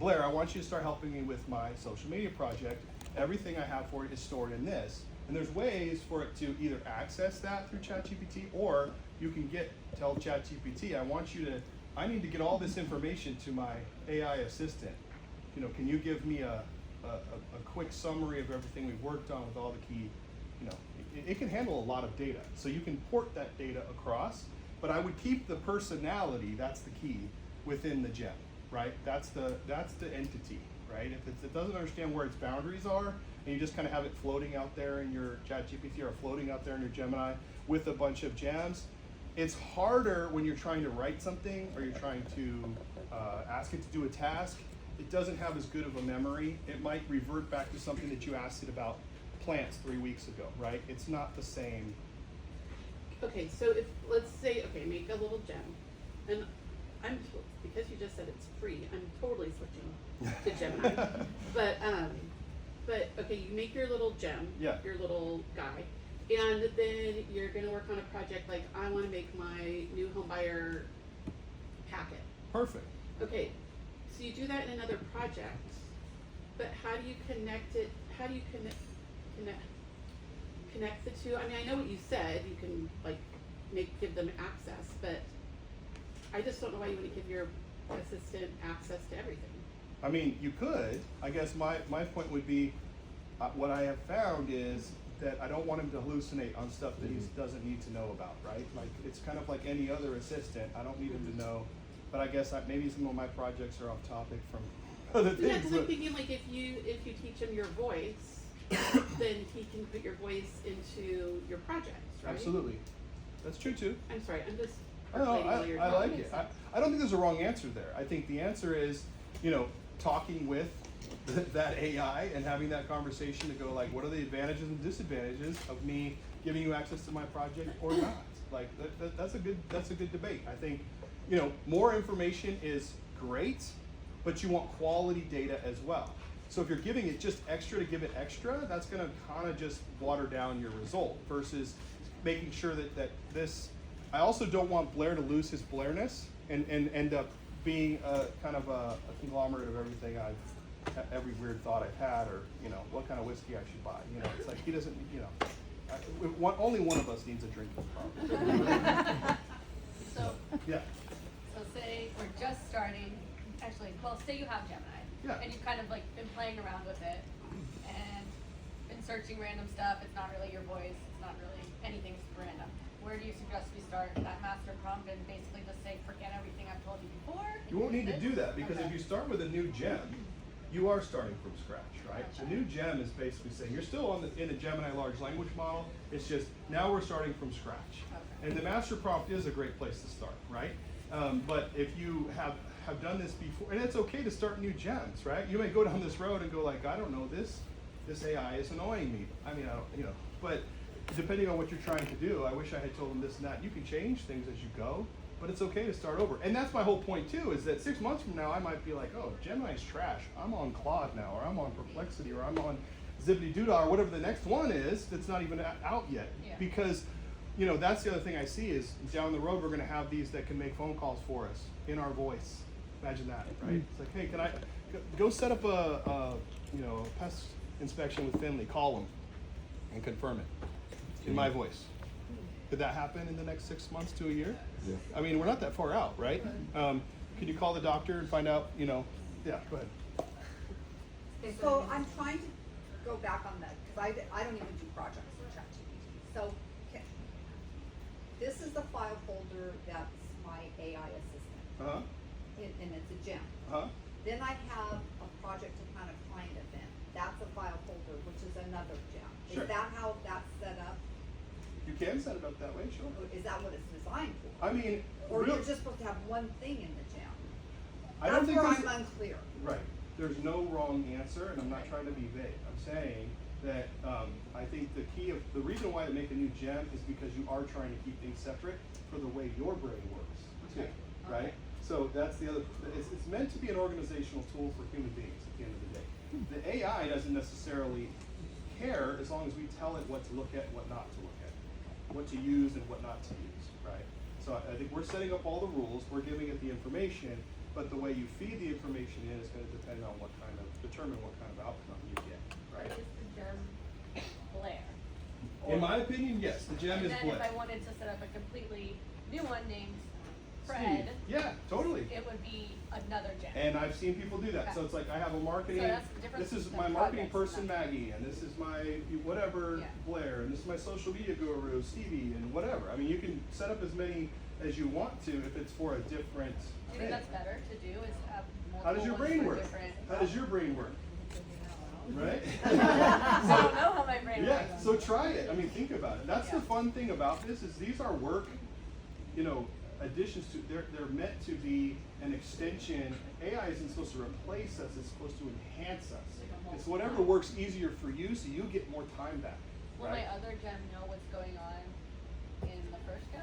Blair, I want you to start helping me with my social media project. Everything I have for it is stored in this. And there's ways for it to either access that through ChatGPT, or you can tell ChatGPT, I need to get all this information to my AI assistant. You know, can you give me a quick summary of everything we've worked on with all the key, you know, it can handle a lot of data. So you can port that data across. But I would keep the personality, that's the key, within the gem, right? That's the entity, right? If it doesn't understand where its boundaries are, and you just kind of have it floating out there in your ChatGPT or floating out there in your Gemini with a bunch of gems, it's harder when you're trying to write something or you're trying to ask it to do a task. it doesn't have as good of a memory. It might revert back to something that you asked it about plants 3 weeks ago, right? It's not the same. Okay, so if, let's say, okay, make a little gem, and because you just said it's free, I'm totally switching to Gemini. But okay, you make your little gem, Yeah. your little guy, and then you're gonna work on a project like, I wanna make my new home buyer packet. Perfect. Okay, so you do that in another project, but how do you connect it, how do you connect the two? I mean, I know what you said, you can like give them access, but I just don't know why you wouldn't give your assistant access to everything. I mean, you could. I guess my point would be, what I have found is that I don't want him to hallucinate on stuff that he doesn't need to know about, right? Like, it's kind of like any other assistant. I don't need him to know, but I guess maybe some of my projects are off topic from other things. Yeah, because I'm thinking like if you teach him your voice, then he can put your voice into your projects, right? Absolutely. That's true too. I'm sorry, I'm just No, while you're I talking. like it. I don't think there's a wrong answer there. I think the answer is, talking with that AI and having that conversation to go like, what are the advantages and disadvantages of me giving you access to my project or not? Like that's a good debate. I think, more information is great, but you want quality data as well. So if you're giving it just extra to give it extra, that's going to kind of just water down your result versus making sure that this. I also don't want Blair to lose his Blairness and end up being kind of a conglomerate of everything every weird thought I've had, or what kind of whiskey I should buy. It's like he doesn't. Only one of us needs a drinking problem. So, Yeah. so say we're just starting, actually, well, say you have Gemini. Yeah. And you've kind of like been playing around with it and been searching random stuff. It's not really your voice. It's not really anything super random. Where do you suggest we start that master prompt and basically just say, forget everything I've told you before? You won't need to do that because Okay. if you start with a new gem, you are starting from scratch, right? The new gem is basically saying you're still in a Gemini large language model. It's just now we're starting from scratch. Okay. And the master prompt is a great place to start, right? But if you have done this before, and it's okay to start new gems, right? You may go down this road and go like, I don't know, this AI is annoying me. I mean, but depending on what you're trying to do, I wish I had told them this and that. You can change things as you go, but it's okay to start over. And that's my whole point too, is that 6 months from now, I might be like, oh, Gemini's trash. I'm on Claude now, or I'm on Perplexity, or I'm on Zippity Doodah, or whatever the next one is that's not even out yet. Yeah. Because, that's the other thing I see is down the road, we're gonna have these that can make phone calls for us in our voice. Imagine that, right? It's like, hey, can I go set up a pest inspection with Finley, call them and confirm it in my voice. Could that happen in the next 6 months to a year? Yeah. I mean, we're not that far out, right? Could you call the doctor and find out, yeah, go ahead. So I'm trying to go back on that, because I don't even do projects with ChatGPT. So this is the file folder that's my AI assistant, Uh-huh, and it's a gem. uh-huh. Then I have a project account of client event. That's a file folder, which is another gem. Sure. Is that how that's set up? You can set it up that way, sure. Or is that what it's designed for? I mean, Or you're just supposed to have one thing in the gem? I don't That's think where there's- I'm unclear. Right. There's no wrong answer, and I'm not trying to be vague. I'm saying that I think the reason why to make a new gem is because you are trying to keep things separate for the way your brain works, too, right? So that's the other. It's meant to be an organizational tool for human beings at the end of the day. The AI doesn't necessarily care as long as we tell it what to look at, what not to look at, what to use and what not to use, right? So I think we're setting up all the rules. We're giving it the information. But the way you feed the information in is going to determine what kind of outcome you get, right? Is the gem Blair? In my opinion, yes, the gem And is then Blair. if I wanted to set up a completely new one named Fred, Yeah, totally. it would be another gem. And I've seen people do that. So it's like I have a marketing. So that's the difference This is between my marketing projects person and not- Maggie, and this is my whatever Yeah. Blair, and this is my social media guru Stevie, and whatever. I mean, you can set up as many as you want to if it's for a different Do you thing. think that's better to do is have multiple How does your ones brain for work? different- How does your brain work? Right? I don't know how my brain Yeah, works. so try it. I mean, think about it. That's the fun thing about this is these are work, additions to, they're meant to be an extension. AI isn't supposed to replace us, it's supposed to enhance us. It's whatever works easier for you so you get more time back. Will Right? my other gem know what's going on in the first gem?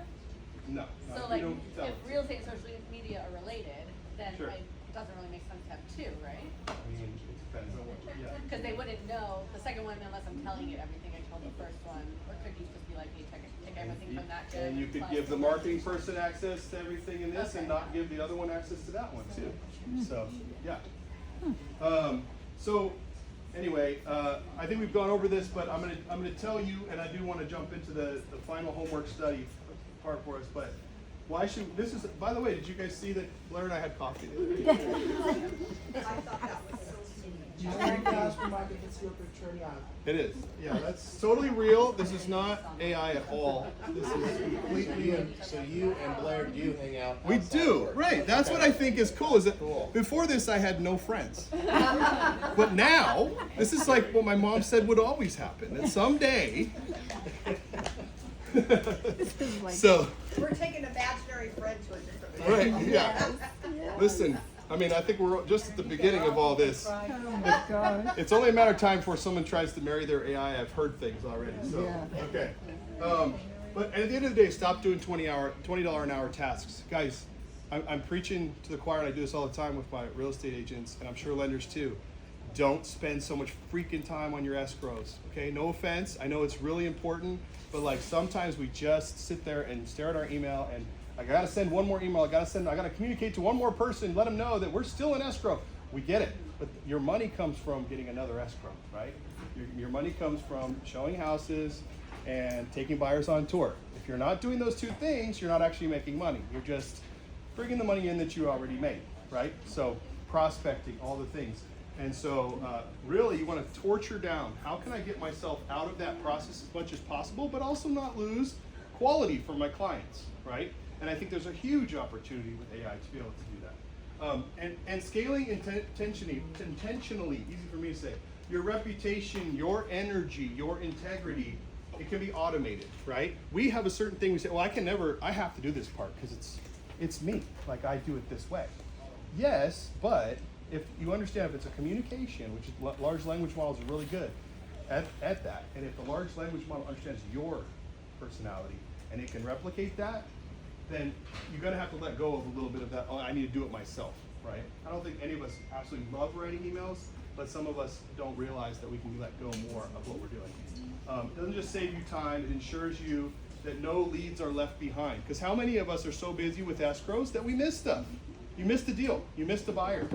No. So you like, don't tell if us. real estate and social media are related, then Sure. it doesn't really make sense to have two, right? I mean, it depends on what, yeah. Because they wouldn't know the second one unless I'm telling it everything I told the first one. Or could you just be like, hey, take everything from that gem? And you could plus give the this? marketing person access to everything in this and Okay. not give the other one access to that one too. So, yeah. So, anyway, I think we've gone over this, but I'm gonna tell you, and I do want to jump into the final homework study part for us. But why should this is? By the way, did you guys see that Blair and I had coffee? I thought that was so sweet. It is. Yeah, that's totally real. This is not AI at all. This is completely. So you and Blair do hang out. We outside do, work. right. That's what I think is cool, is that Cool. before this I had no friends. But now, this is like what my mom said would always happen, that someday. So, We're taking an imaginary friend to a different. right, yeah. Listen, I mean, I think we're just at the beginning of all this. It's only a matter of time before someone tries to marry their AI. I've heard things already, so, okay. But at the end of the day, stop doing $20 an hour tasks. Guys, I'm preaching to the choir, and I do this all the time with my real estate agents, and I'm sure lenders too. Don't spend so much freaking time on your escrows, okay? No offense, I know it's really important, but like sometimes we just sit there and stare at our email and I gotta send one more email, I gotta communicate to one more person, let them know that we're still in escrow. We get it, but your money comes from getting another escrow, right? Your money comes from showing houses and taking buyers on tour. If you're not doing those two things, you're not actually making money. You're just bringing the money in that you already made, right? So prospecting, all the things. And so really you want to torture down, how can I get myself out of that process as much as possible, but also not lose quality for my clients, right? And I think there's a huge opportunity with AI to be able to do that. And scaling intentionally, easy for me to say, your reputation, your energy, your integrity, it can be automated, right? We have a certain thing we say, well, I have to do this part because it's me, like I do it this way. Yes, but if you understand if it's a communication, which is large language models are really good at that, and if the large language model understands your personality and it can replicate that, then you're gonna have to let go of a little bit of that, oh, I need to do it myself, right? I don't think any of us absolutely love writing emails, but some of us don't realize that we can let go more of what we're doing. It doesn't just save you time, it ensures you that no leads are left behind. Because how many of us are so busy with escrows that we miss stuff? You missed a deal, you missed a buyer,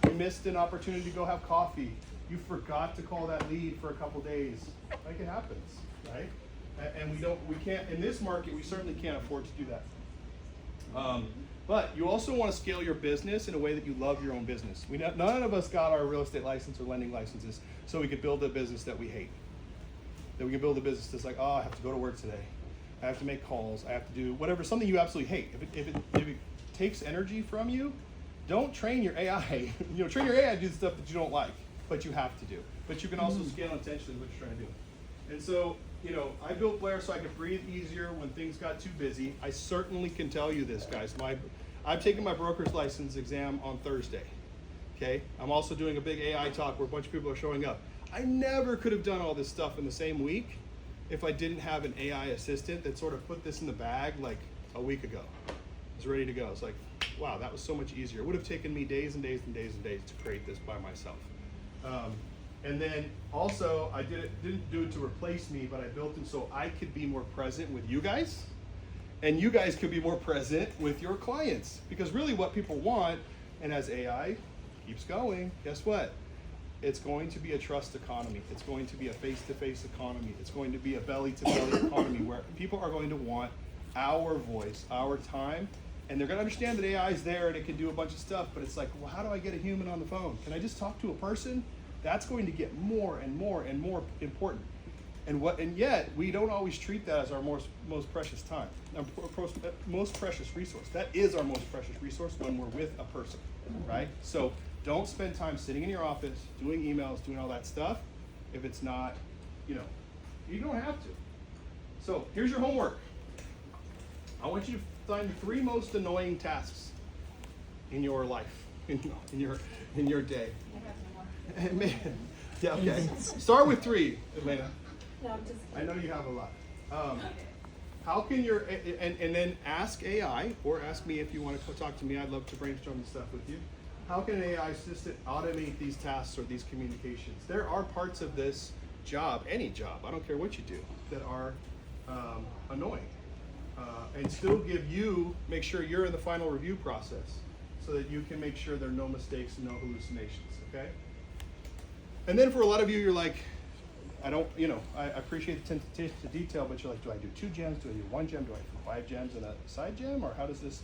you missed an opportunity to go have coffee, you forgot to call that lead for a couple days. Like it happens, right? And we can't, in this market, we certainly can't afford to do that. But you also want to scale your business in a way that you love your own business. None of us got our real estate license or lending licenses so we could build a business that we hate. That we can build a business that's like, oh, I have to go to work today. I have to make calls. I have to do whatever, something you absolutely hate. If it takes energy from you, don't train your AI. Train your AI to do the stuff that you don't like, but you have to do. But you can also scale intentionally what you're trying to do. And so, I built Blair so I could breathe easier when things got too busy. I certainly can tell you this, guys. I'm taking my broker's license exam on Thursday. Okay? I'm also doing a big AI talk where a bunch of people are showing up. I never could have done all this stuff in the same week if I didn't have an AI assistant that sort of put this in the bag like a week ago. It was ready to go. It's like, wow, that was so much easier. It would have taken me days and days and days and days to create this by myself. And then also, I didn't do it to replace me, but I built it so I could be more present with you guys, and you guys could be more present with your clients. Because really what people want, and as AI keeps going, guess what? It's going to be a trust economy. It's going to be a face-to-face economy. It's going to be a belly-to-belly economy where people are going to want our voice, our time, and they're going to understand that AI is there and it can do a bunch of stuff, but it's like, well, how do I get a human on the phone? Can I just talk to a person? That's going to get more and more and more important. And yet, we don't always treat that as our most precious time, our most precious resource. That is our most precious resource when we're with a person, right? So don't spend time sitting in your office, doing emails, doing all that stuff, if it's not, you don't have to. So here's your homework. I want you to find the 3 most annoying tasks in your life, in your day. Man, yeah, okay. Start with 3, Elena. No, I'm just I know you have a lot. How can your and then ask AI, or ask me if you want to talk to me. I'd love to brainstorm this stuff with you. How can an AI assistant automate these tasks or these communications? There are parts of this job, any job, I don't care what you do, that are annoying, and still make sure you're in the final review process, so that you can make sure there are no mistakes and no hallucinations. Okay. And then for a lot of you, you're like, I appreciate the attention to detail, but you're like, do I do 2 gems? Do I do 1 gem? Do I do 5 gems and a side gem? Or how does this,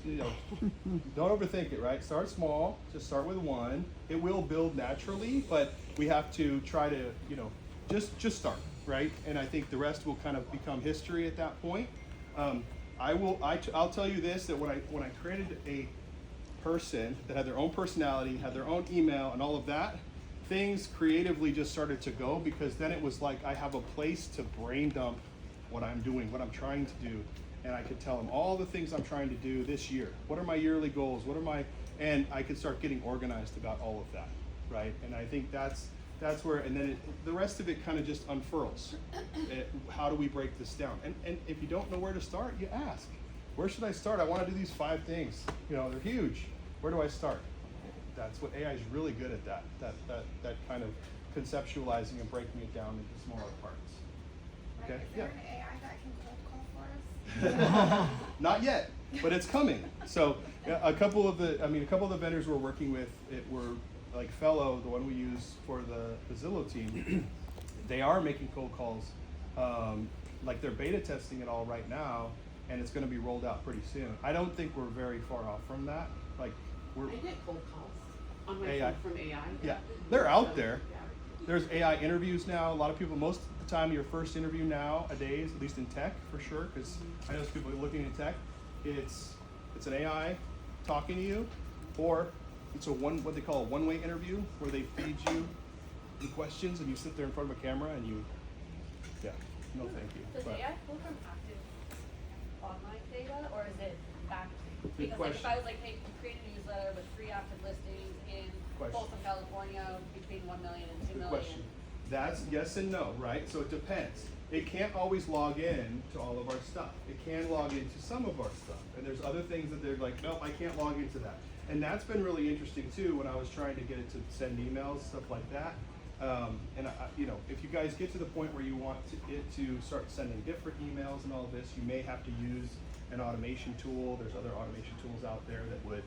don't overthink it, right? Start small, just start with 1. It will build naturally, but we have to try to, just start, right? And I think the rest will kind of become history at that point. I'll tell you this, that when I created a person that had their own personality, had their own email and all of that, things creatively just started to go, because then it was like I have a place to brain dump what I'm doing, what I'm trying to do, and I could tell them all the things I'm trying to do this year. What are my yearly goals? And I could start getting organized about all of that, right? And I think that's where, and then the rest of it kind of just unfurls. How do we break this down? And if you don't know where to start, you ask. Where should I start? I want to do these 5 things. They're huge. Where do I start? That's what AI is really good at, that kind of conceptualizing and breaking it down into smaller parts. Okay? Is there an AI that can cold call for us? Not yet, but it's coming. So a couple of the vendors we're working with, were like Fellow, the one we use for the Zillow team. They are making cold calls. Like they're beta testing it all right now, and it's going to be rolled out pretty soon. I don't think we're very far off from that. Like I get cold calls on my AI. phone from AI. Yeah, they're out there. There's AI interviews now. A lot of people, most of the time, your first interview nowadays, at least in tech for sure, because I know people looking at tech, it's an AI talking to you, or it's what they call a one-way interview, where they feed you the questions and you sit there in front of a camera and you, no thank you. Does AI pull from active online data, or is it back? Good Because question. if I was like, hey, create a newsletter with 3 active listings in Folsom, California, between 1 million and 2 Good million. question. That's yes and no, right? So it depends. It can't always log in to all of our stuff. It can log into some of our stuff. And there's other things that they're like, nope, I can't log into that. And that's been really interesting too, when I was trying to get it to send emails, stuff like that. If you guys get to the point where you want it to start sending different emails and all of this, you may have to use an automation tool. There's other automation tools out there that would,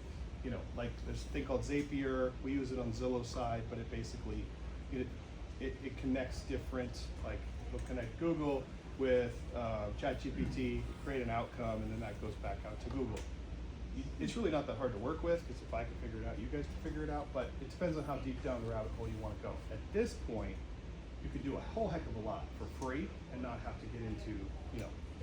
like there's a thing called Zapier. We use it on Zillow side, but it basically, it connects different, like it'll connect Google with ChatGPT, create an outcome, and then that goes back out to Google. It's really not that hard to work with, because if I can figure it out, you guys can figure it out, but it depends on how deep down the rabbit hole you want to go. At this point, you could do a whole heck of a lot for free and not have to get into,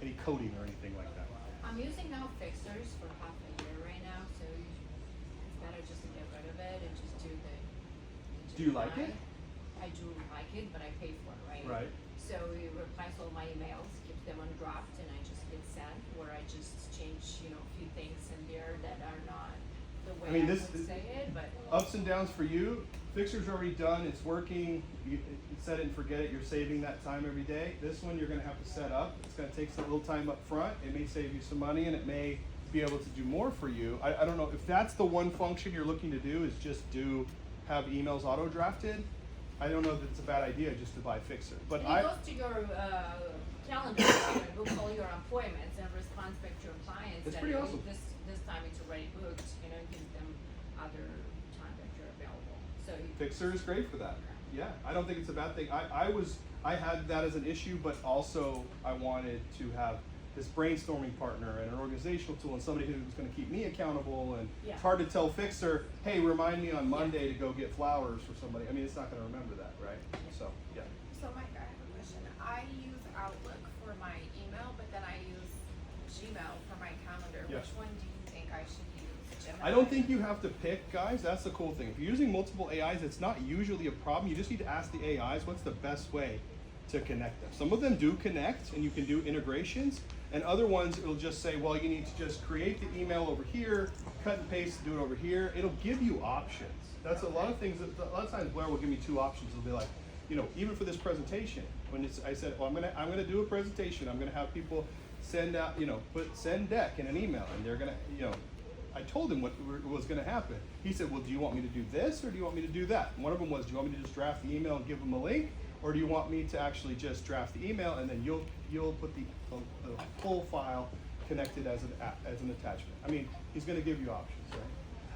any coding or anything like that. I'm using now Fixers for half a year right now, so it's better just to get rid of it and just do the Do you like it? I do like it, but I pay for it, right? Right. So it replies all my emails, keeps them on draft, and I just hit send, where I just change, a few things in there that are not the way I would say it, but. Ups and downs for you. Fixer's already done, it's working, you set it and forget it, you're saving that time every day. This one you're gonna have to set up. It's gonna take some little time up front. It may save you some money, and it may be able to do more for you. I don't know, if that's the one function you're looking to do, is just have emails auto drafted, I don't know that it's a bad idea just to buy Fixer. But And it goes to your calendar, and book all your appointments and responds back to your clients. It's that pretty awesome. This time it's already booked, give them other time that you're available. So Fixer is great for that. Yeah, I don't think it's a bad thing. I had that as an issue, but also I wanted to have this brainstorming partner and an organizational tool and somebody who's going to keep me accountable. And it's hard to tell Fixer, hey, remind me on Monday to go get flowers for somebody. I mean, it's not going to remember that, right? So, yeah. So Mike, I have a question. I use Outlook for my email, but then I use Gmail for my calendar. Yes. Which one do you think I should use? Gemini? I don't think you have to pick, guys. That's the cool thing. If you're using multiple AIs, it's not usually a problem. You just need to ask the AIs what's the best way to connect them. Some of them do connect, and you can do integrations, And other ones, it'll just say, well, you need to just create the email over here, cut and paste, do it over here. It'll give you options. That's a lot of things. A lot of times Blair will give me 2 options. It'll be like, you know, even for this presentation, when I said, well, I'm gonna do a presentation. I'm gonna have people send out, you know, send deck in an email, and they're gonna, you know, I told him what was gonna happen. He said, well, do you want me to do this or do you want me to do that? And one of them was, do you want me to just draft the email and give them a link, or do you want me to actually just draft the email and then you'll put the full file connected as an attachment? I mean, he's gonna give you options, right?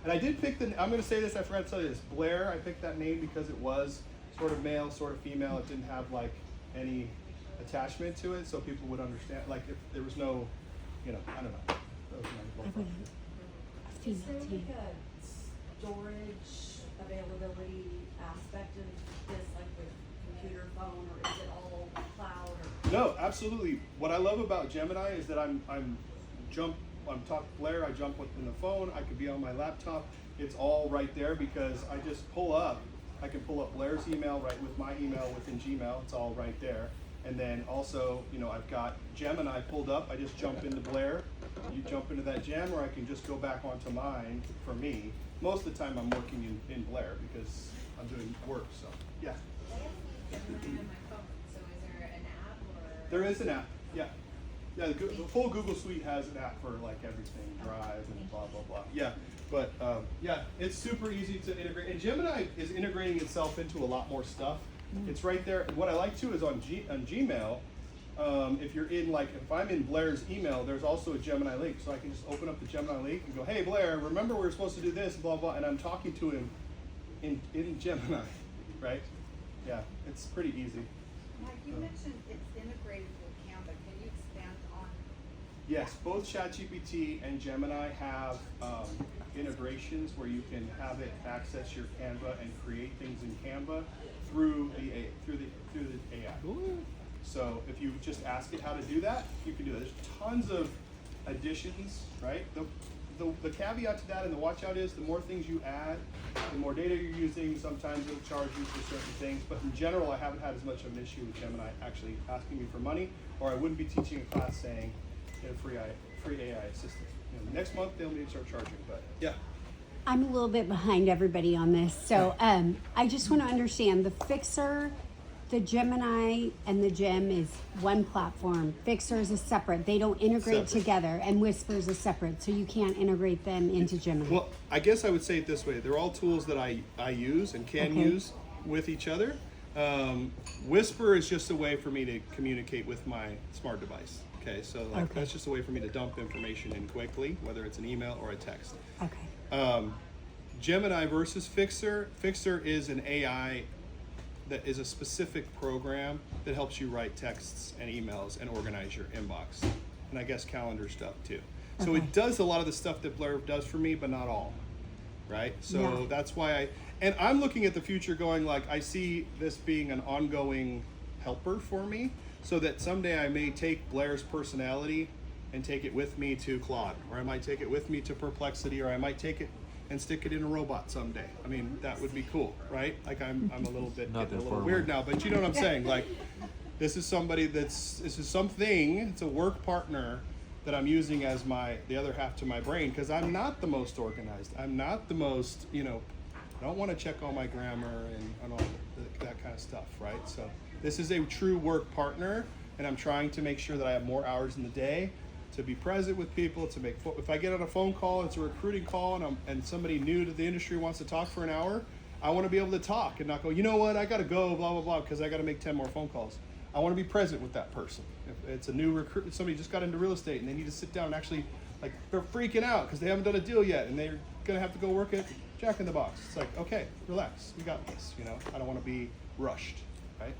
And I did pick I'm gonna say this, I forgot to tell you this. Blair, I picked that name because it was sort of male, sort of female. It didn't have like any attachment to it, so people would understand. Like if there was no, you know, I don't know. That was my profile. Is there like a storage availability aspect of this, like with computer, phone, or is it all cloud? Or? No, absolutely. What I love about Gemini is that I'm talking Blair. I jump in the phone. I could be on my laptop. It's all right there because I just pull up. I can pull up Blair's email right with my email within Gmail. It's all right there. And then also, you know, I've got Gemini pulled up. I just jump into Blair. You jump into that gem, or I can just go back onto mine for me. Most of the time I'm working in Blair because I'm doing work, so yeah. On my phone. So is there an app or? There is an app, yeah. Yeah, the full Google Suite has an app for like everything, Drive and blah, blah, blah. Yeah, but yeah, it's super easy to integrate. And Gemini is integrating itself into a lot more stuff. It's right there. What I like too is on Gmail, if you're in like, if I'm in Blair's email, there's also a Gemini link. So I can just open up the Gemini link and go, hey Blair, remember we were supposed to do this, blah, blah, and I'm talking to him in Gemini, right? Yeah, it's pretty easy. Mike, you mentioned it's integrated with Canva. Can you expand on? Yes, both ChatGPT and Gemini have integrations where you can have it access your Canva and create things in Canva through the AI. So if you just ask it how to do that, you can do it. There's tons of additions, right? The caveat to that and the watch out is the more things you add, the more data you're using. Sometimes it'll charge you for certain things, but in general, I haven't had as much of an issue with Gemini actually asking me for money, or I wouldn't be teaching a class saying, you know, free AI assistant. You know, next month they'll need to start charging, but yeah. I'm a little bit behind everybody on this, so I just want to understand the Fixer, the Gemini, and the Gem is one platform. Fixer is a separate. They don't integrate together, and Whisper is a separate, so you can't integrate them into Gemini. Well, I guess I would say it this way. They're all tools that I use and can use with each other. Whisper is just a way for me to communicate with my smart device. Okay, so like that's just a way for me to dump information in quickly, whether it's an email or a text. Okay. Gemini versus Fixer. Fixer is an AI that is a specific program that helps you write texts and emails and organize your inbox, and I guess calendar stuff too. So it does a lot of the stuff that Blair does for me, but not all, right? So that's why I'm looking at the future going like, I see this being an ongoing helper for me, so that someday I may take Blair's personality and take it with me to Claude, or I might take it with me to Perplexity, or I might take it and stick it in a robot someday. I mean, that would be cool, right? Like I'm a little bit getting a little weird now, but you know what I'm saying? Like, this is somebody this is something, it's a work partner that I'm using as the other half to my brain, because I'm not the most organized. I'm not the most, you know, I don't want to check all my grammar and all that kind of stuff, right? So this is a true work partner, and I'm trying to make sure that I have more hours in the day to be present with people, to make, if I get on a phone call, it's a recruiting call, and somebody new to the industry wants to talk for an hour, I want to be able to talk and not go, you know what, I got to go, blah, blah, blah, because I got to make 10 more phone calls. I want to be present with that person. If it's a new recruit, somebody just got into real estate and they need to sit down and actually, like, they're freaking out because they haven't done a deal yet and they're going to have to go work at Jack in the Box. It's like, okay, relax, we got this, you know? I don't want to be rushed, right?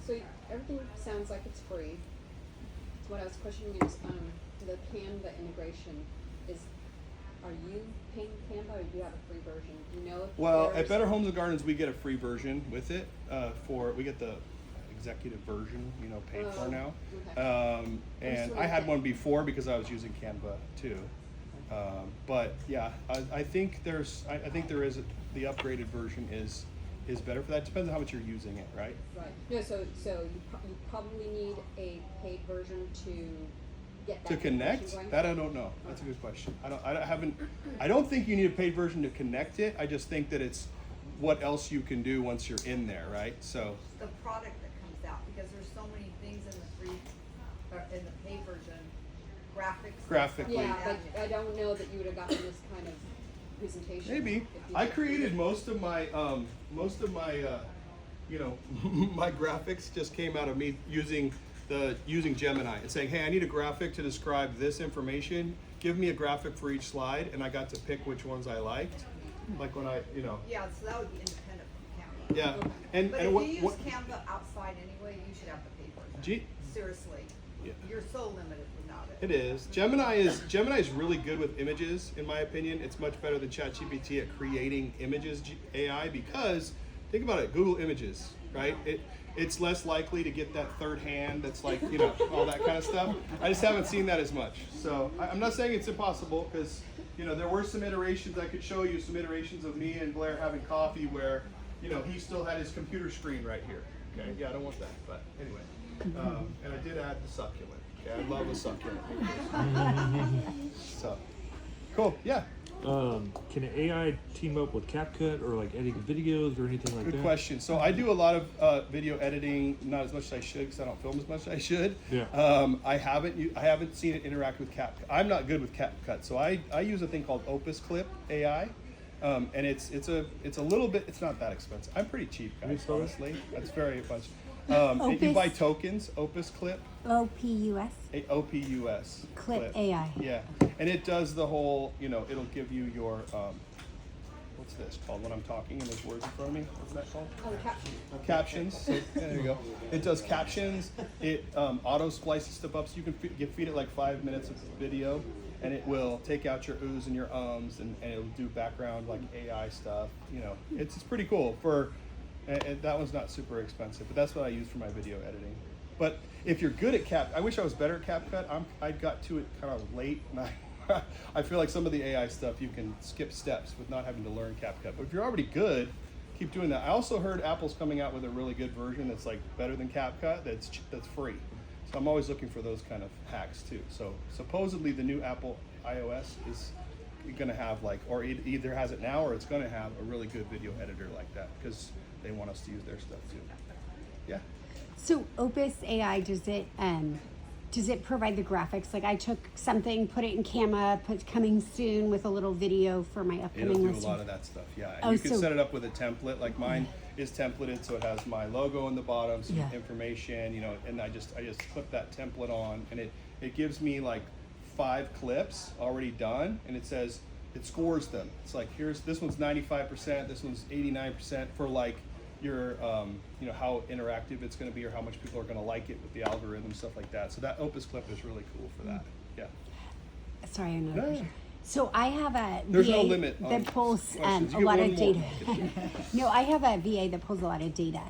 So everything sounds like it's free. So what I was questioning is the Canva integration are you paying Canva or do you have a free version? Do you know if well, at Better Homes and Gardens, we get a free version with it. We get the executive version, you know, paid for now. Okay. And I had one before because I was using Canva too. But yeah, I think there is the upgraded version is is better for that. Depends on how much you're using it, right? Right. No, so you probably need a paid version to get that To connect? information going. That I don't know. That's a good question. I don't think you need a paid version to connect it. I just think that it's what else you can do once you're in there, right? So The product that comes out, because there's so many things in the free, or in the paid version, graphics. Graphically. Yeah, but I don't know that you would have gotten this kind of presentation. maybe if you I did. created most of my my graphics just came out of me using Gemini and saying, hey, I need a graphic to describe this information. Give me a graphic for each slide, and I got to pick which ones I liked. Like when Yeah, so that would be independent from Canva. yeah, and But and if what, you use what Canva outside anyway, you should have the paid version. G- Seriously, Yeah. you're so limited without it. It is. Gemini is really good with images, in my opinion. It's much better than ChatGPT at creating images AI because think about it, Google Images, right? It's less likely to get that third hand that's like, all that kind of stuff. I just haven't seen that as much. So I'm not saying it's impossible because, there were some iterations, I could show you some iterations of me and Blair having coffee where, he still had his computer screen right here. Okay, yeah, I don't want that, but anyway. And I did add the succulent. Okay, I love a succulent. So, cool, yeah. Can an AI team up with CapCut or like editing videos or anything like that? Good question. So I do a lot of video editing, not as much as I should because I don't film as much as I should. Yeah. I haven't seen it interact with CapCut. I'm not good with CapCut, so I use a thing called Opus Clip AI, and it's a little bit. It's not that expensive. I'm pretty cheap, guys. Honestly, that's very much. You buy tokens. Opus Clip. OPUS. OPUS. Clip AI. Yeah, and it does the whole. It'll give you your. What's this called when I'm talking and there's words in front of me? What's that called? Oh, captions. Captions. So, there you go. It does captions. It auto splices stuff up, so you can feed it like 5 minutes of video, and it will take out your oohs and your ums, and it'll do background like AI stuff. It's pretty cool. And that one's not super expensive, but that's what I use for my video editing. But if you're good at I wish I was better at CapCut. I got to it kind of late, and I feel like some of the AI stuff you can skip steps with not having to learn CapCut. But if you're already good, keep doing that. I also heard Apple's coming out with a really good version that's like better than CapCut. That's free. So I'm always looking for those kind of hacks too. So supposedly the new Apple iOS is going to have or it either has it now or it's going to have a really good video editor like that because they want us to use their stuff too. Yeah. So Opus AI, does it provide the graphics? Like I took something, put it in Canva, put coming soon with a little video for my upcoming It'll do listing. a lot of that stuff, yeah. Oh, You can so- set it up with a template, like mine is templated, so it has my logo in the bottom, some Yeah. information, and I just clip that template on, and it gives me like 5 clips already done, and it says, it scores them. It's like, this one's 95%, this one's 89% for like your, how interactive it's going to be or how much people are going to like it with the algorithm, stuff like that. So that Opus Clip is really cool for that. Yeah. Sorry, another No. question. So I have a There's VA no limit on that pulls questions. a You get lot one of more. data. No, I have a VA that pulls a lot of data.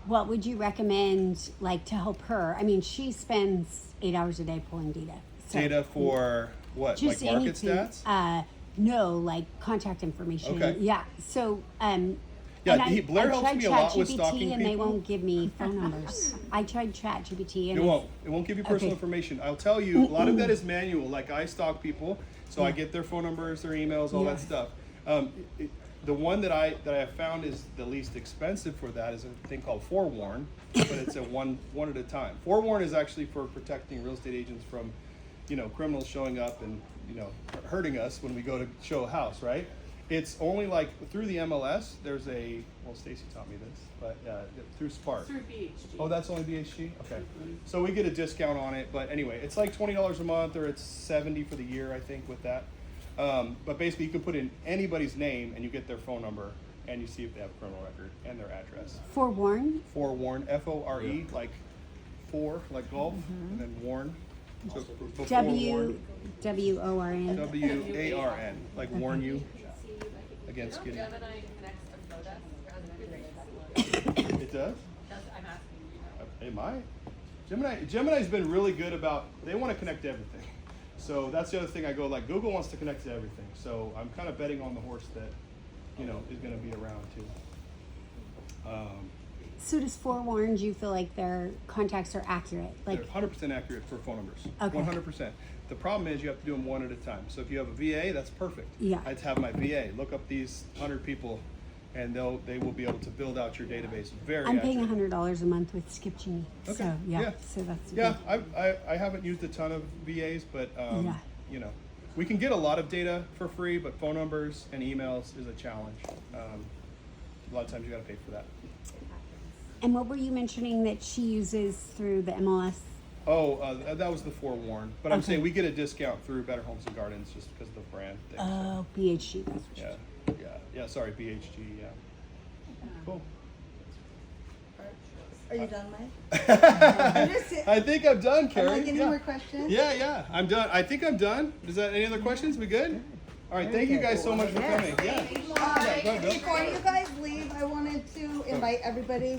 What would you recommend, like, to help her? I mean, she spends 8 hours a day pulling data. So, Data for what? just Like market anything. stats? No, like contact information. Okay. Yeah. So, Yeah, and Blair helps tried me a lot with ChatGPT stalking and they people. won't give me phone numbers. I tried ChatGPT and It won't give you personal Okay. information. I'll tell you, a lot of that is manual. Like I stalk people, so I get their phone numbers, their emails, all that Yeah. stuff. The one that I have found is the least expensive for that is a thing called Forewarn, but it's a one at a time. Forewarn is actually for protecting real estate agents from, criminals showing up and hurting us when we go to show a house, right? It's only like through the MLS. There's Stacy taught me this, but through Spark. Through BHG. Oh, that's only BHG? Okay. So we get a discount on it, but anyway, it's like $20 a month or it's $70 for the year, I think, with that. But basically, you can put in anybody's name and you get their phone number and you see if they have a criminal record and their address. Forewarn. Forewarn, F-O-R-E, like for, like golf, and then warn. So before W-O-R-N. W-A-R-N, like warn you against getting. Gemini connects to Moda. It does? I'm asking you. It might. Gemini's been really good about, they want to connect to everything. So that's the other thing I go, like Google wants to connect to everything. So I'm kind of betting on the horse that, is going to be around too. So does Forewarned you feel like their contacts are accurate? Like They're 100% accurate for phone numbers. Okay. 100%. The problem is you have to do them one at a time. So if you have a VA, that's perfect. Yeah. I'd have my VA look up these 100 people, and they will be able to build out your database very I'm paying accurately. $100 a month with Skip Genie. Okay. So yeah, Yeah. so that's Yeah, good. I haven't used a ton of VAs, but Yeah. you know, we can get a lot of data for free, but phone numbers and emails is a challenge. A lot of times you got to pay for that. And what were you mentioning that she uses through the MLS? Oh, that was the Forewarn, but I'm Okay. saying we get a discount through Better Homes and Gardens just because of the brand thing. Oh, BHG. That's what Yeah. Sorry, BHG. Yeah. Cool. Are you done, Mike? I think I'm done, Carrie. Am I getting yeah. more questions? Yeah, I'm done. I think I'm done. Is that any other questions? We good? All right, thank you guys so much for coming. Yeah. Go ahead, Bill. Before you guys leave, I wanted to invite everybody.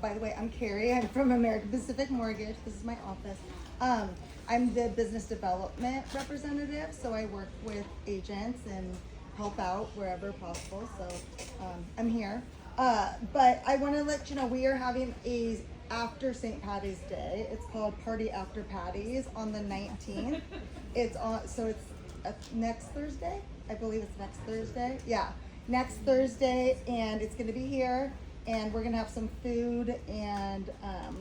By the way, I'm Carrie. I'm from American Pacific Mortgage. This is my office. I'm the business development representative, so I work with agents and help out wherever possible. So I'm here. But I want to let you know we are having a after St. Patty's Day. It's called Party After Patty's on the 19th. It's next Thursday. I believe it's next Thursday. Yeah, next Thursday, and it's going to be here. And we're gonna have some food and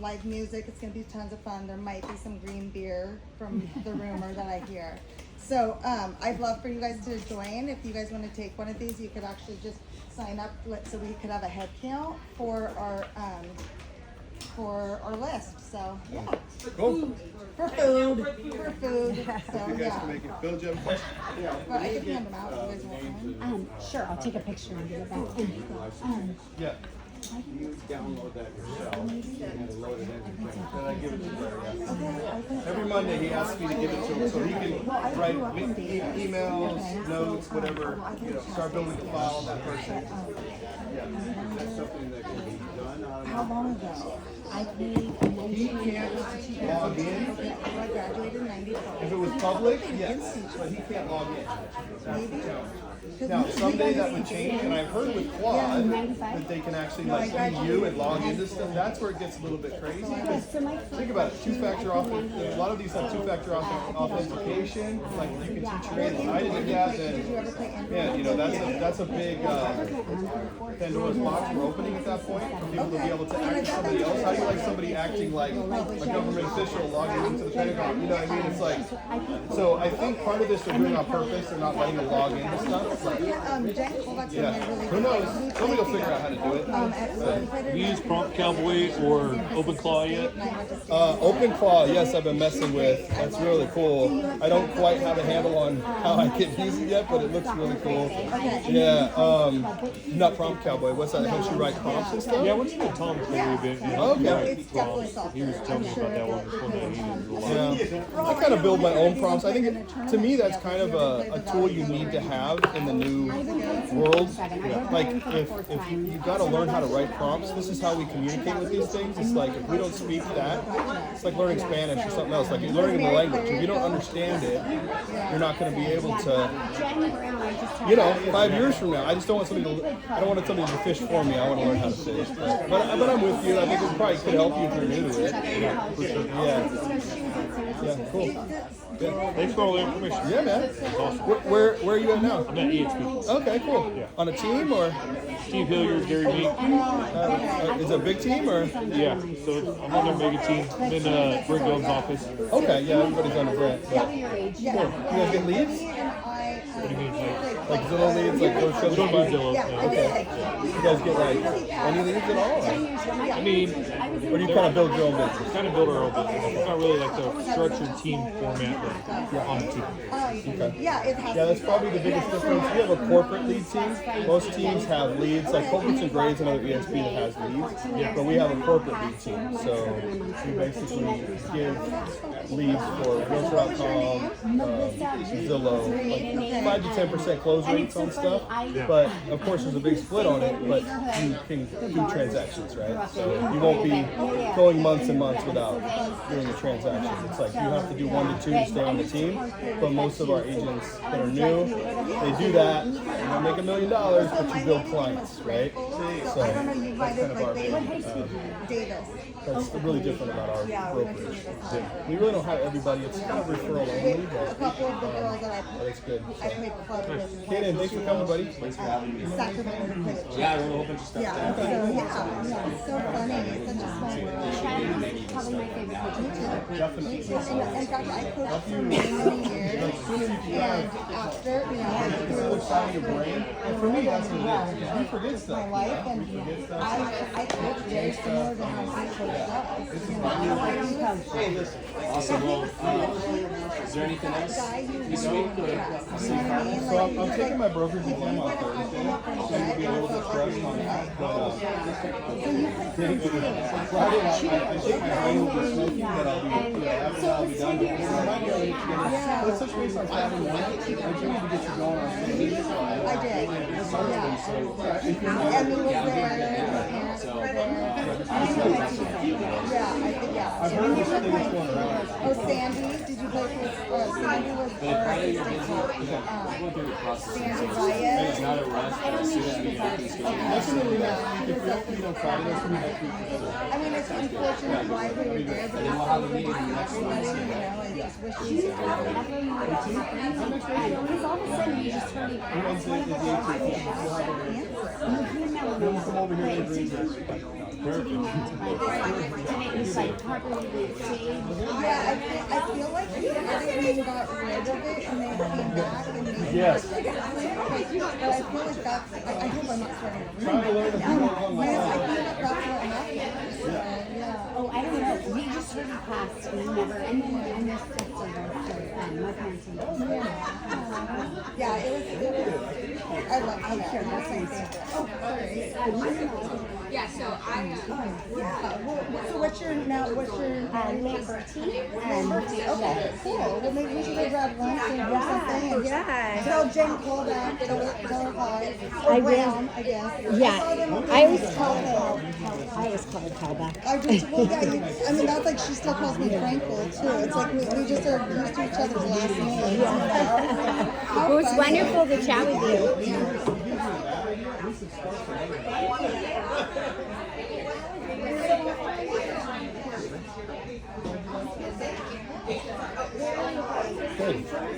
live music. It's gonna be tons of fun. There might be some green beer from the rumor that I hear. So I'd love for you guys to join. If you guys want to take one of these, you could actually just sign up so we could have a head count for our list. So yeah. Cool. For food. So You guys yeah. can make it. Bill, do you have a question? But I can hand them out if you guys want one. Sure, I'll take a picture and give it back. Yeah. You download that yourself and load it into things. Then I give it to Blair, yeah. Every Monday he asks me to give it to him so he can write emails, notes, whatever, start building a file on that person. That's something that can be done on. How long ago? I paid He can't log in. I graduated in 94. If it was public, yes, but he can't log in. That's the challenge. Because Now, we someday got that would change, and I've heard with Claude that they can actually like see you and log into stuff. That's where it gets a little bit crazy. Because think about it, two-factor authentication. A lot of these have two-factor authentication. Like you can teach your kids. I didn't do that, and yeah, that's a big Pandora's box we're opening at that point for people to be able to act as somebody else. How do you like somebody acting like a government official logging into the Pentagon? You know what I mean? It's like, so I think part of this they're doing on purpose. They're not letting you log into stuff. Yeah, who knows? Somebody will figure out how to do it. Do you use Prompt Cowboy or OpenClaw yet? OpenClaw, yes, I've been messing with. That's really cool. I don't quite have a handle on how I can use it yet, but it looks really cool. Yeah, not Prompt Cowboy. What's that? Helps you write prompts and stuff? Yeah, what's the Tom Cleary bit? Okay. He was telling me about that one before that he did a lot. Yeah, I kind of build my own prompts. I think to me that's kind of a tool you need to have in the new world. Like if you got to learn how to write prompts, this is how we communicate with these things. It's like if we don't speak that, it's like learning Spanish or something else. Like you're learning the language. If you don't understand it, you're not going to be able to. 5 years from now, I just don't want somebody to. I don't want somebody to fish for me. I want to learn how to fish. But I'm with you. I think it probably could help you if you're new to it. Yeah, cool. Yeah. Thanks for all the information. Yeah, man. Awesome. Where are you at now? I'm at EXP. Okay, cool. Yeah. On a team or? Steve Hilliard, Gary Meek. Is it a big team or? Yeah, so I'm on their mega team. I'm in Greg Young's office. Okay, yeah, everybody's under Brent. Cool. You guys get leads? What do you mean? Like Zillow leads, like those shows? We don't use Zillow. No. Okay. You guys get like any leads at all? Or? I mean, Or do you kind of build your own business? kind of build our own business. It's not really like the structured team format, but we're on a team. Okay. Yeah, that's probably the biggest difference. We have a corporate lead team. Most teams have leads, like Corporates and Grades, another ESP that has leads. Yeah. But we have a corporate lead team. So we basically give leads for Realtor.com, Zillow, like 5 to 10% close close And rates it's so on funny, stuff, but of course there's a big split on it, but you can do transactions, right? So you won't be going months and months without doing the transactions. It's like you have to do 1 to 2 to stay on the team, but most of our agents that are new, they do that, you don't make $1 million, but you build clients, right? So I don't know, you might that's kind have of our Davis. that's really different about our brokerage. We really don't have everybody, it's kind of referral only, A but couple of the girls that but it's good. I played club with. Kaden, thanks for coming, buddy. Thanks for having me. Sacramento to play. Yeah, I wrote a whole bunch of stuff Yeah, down. so yeah, it's so funny. It's such a small world. Probably my favorite coach. Definitely. In fact, I coached for many, many years. And after, you know, I Inside your brain, and for me, that's what it is. You forget my stuff. life, and I coach very similar to how he coached us. You know, Hey, listen. Awesome. Well, is there anything else this week? Or So I'm taking my brokerage exam on Thursday, so I'm going to be a little bit stressed on that. But Friday, I think my brain will be smoking, but I'll be, after that, I'll be done. Let's touch base on Friday night. I do need to get you going on Sunday. I did. So, if you're not, Emmy was there, my parents were there. Yeah, I think, yeah. I've heard this thing is going around. Oh, Sandy, did you play for, Sandy was, going through the process. Sandy It's Reyes. not a rush, but as soon as we get things going. That's going to be if you're up to on Friday, that's going to be next week. I mean, it's unfortunate why we were there, but it's so good to see everybody, you know, I just wish we could. Because all of a sudden you just turn it Wednesday is the 18th. We'll come over here and bring this. Yeah, I feel like everyone got rid of it and they came back and made it. Yes. But I feel like that's, I hope I'm not starting to Trying to learn as we go along. I feel like that's what happened. Yeah. Oh, I don't know. We just heard it passed and we never, and then this sister, my parents. Yeah, it was, I love how that. Oh, sorry. Yeah, so I, Yeah, so what's your Liberty. okay, cool. Well, maybe we should go grab lunch and do something. And tell Jen Cole that. Tell her hi. Or I Brown, will. I guess. Yeah, I always call her Calback. I just, well, yeah, I mean, that's like, she still calls me Frankel, too. It's like, we just are used to each other's last names. Well, it's wonderful to chat with you. Good.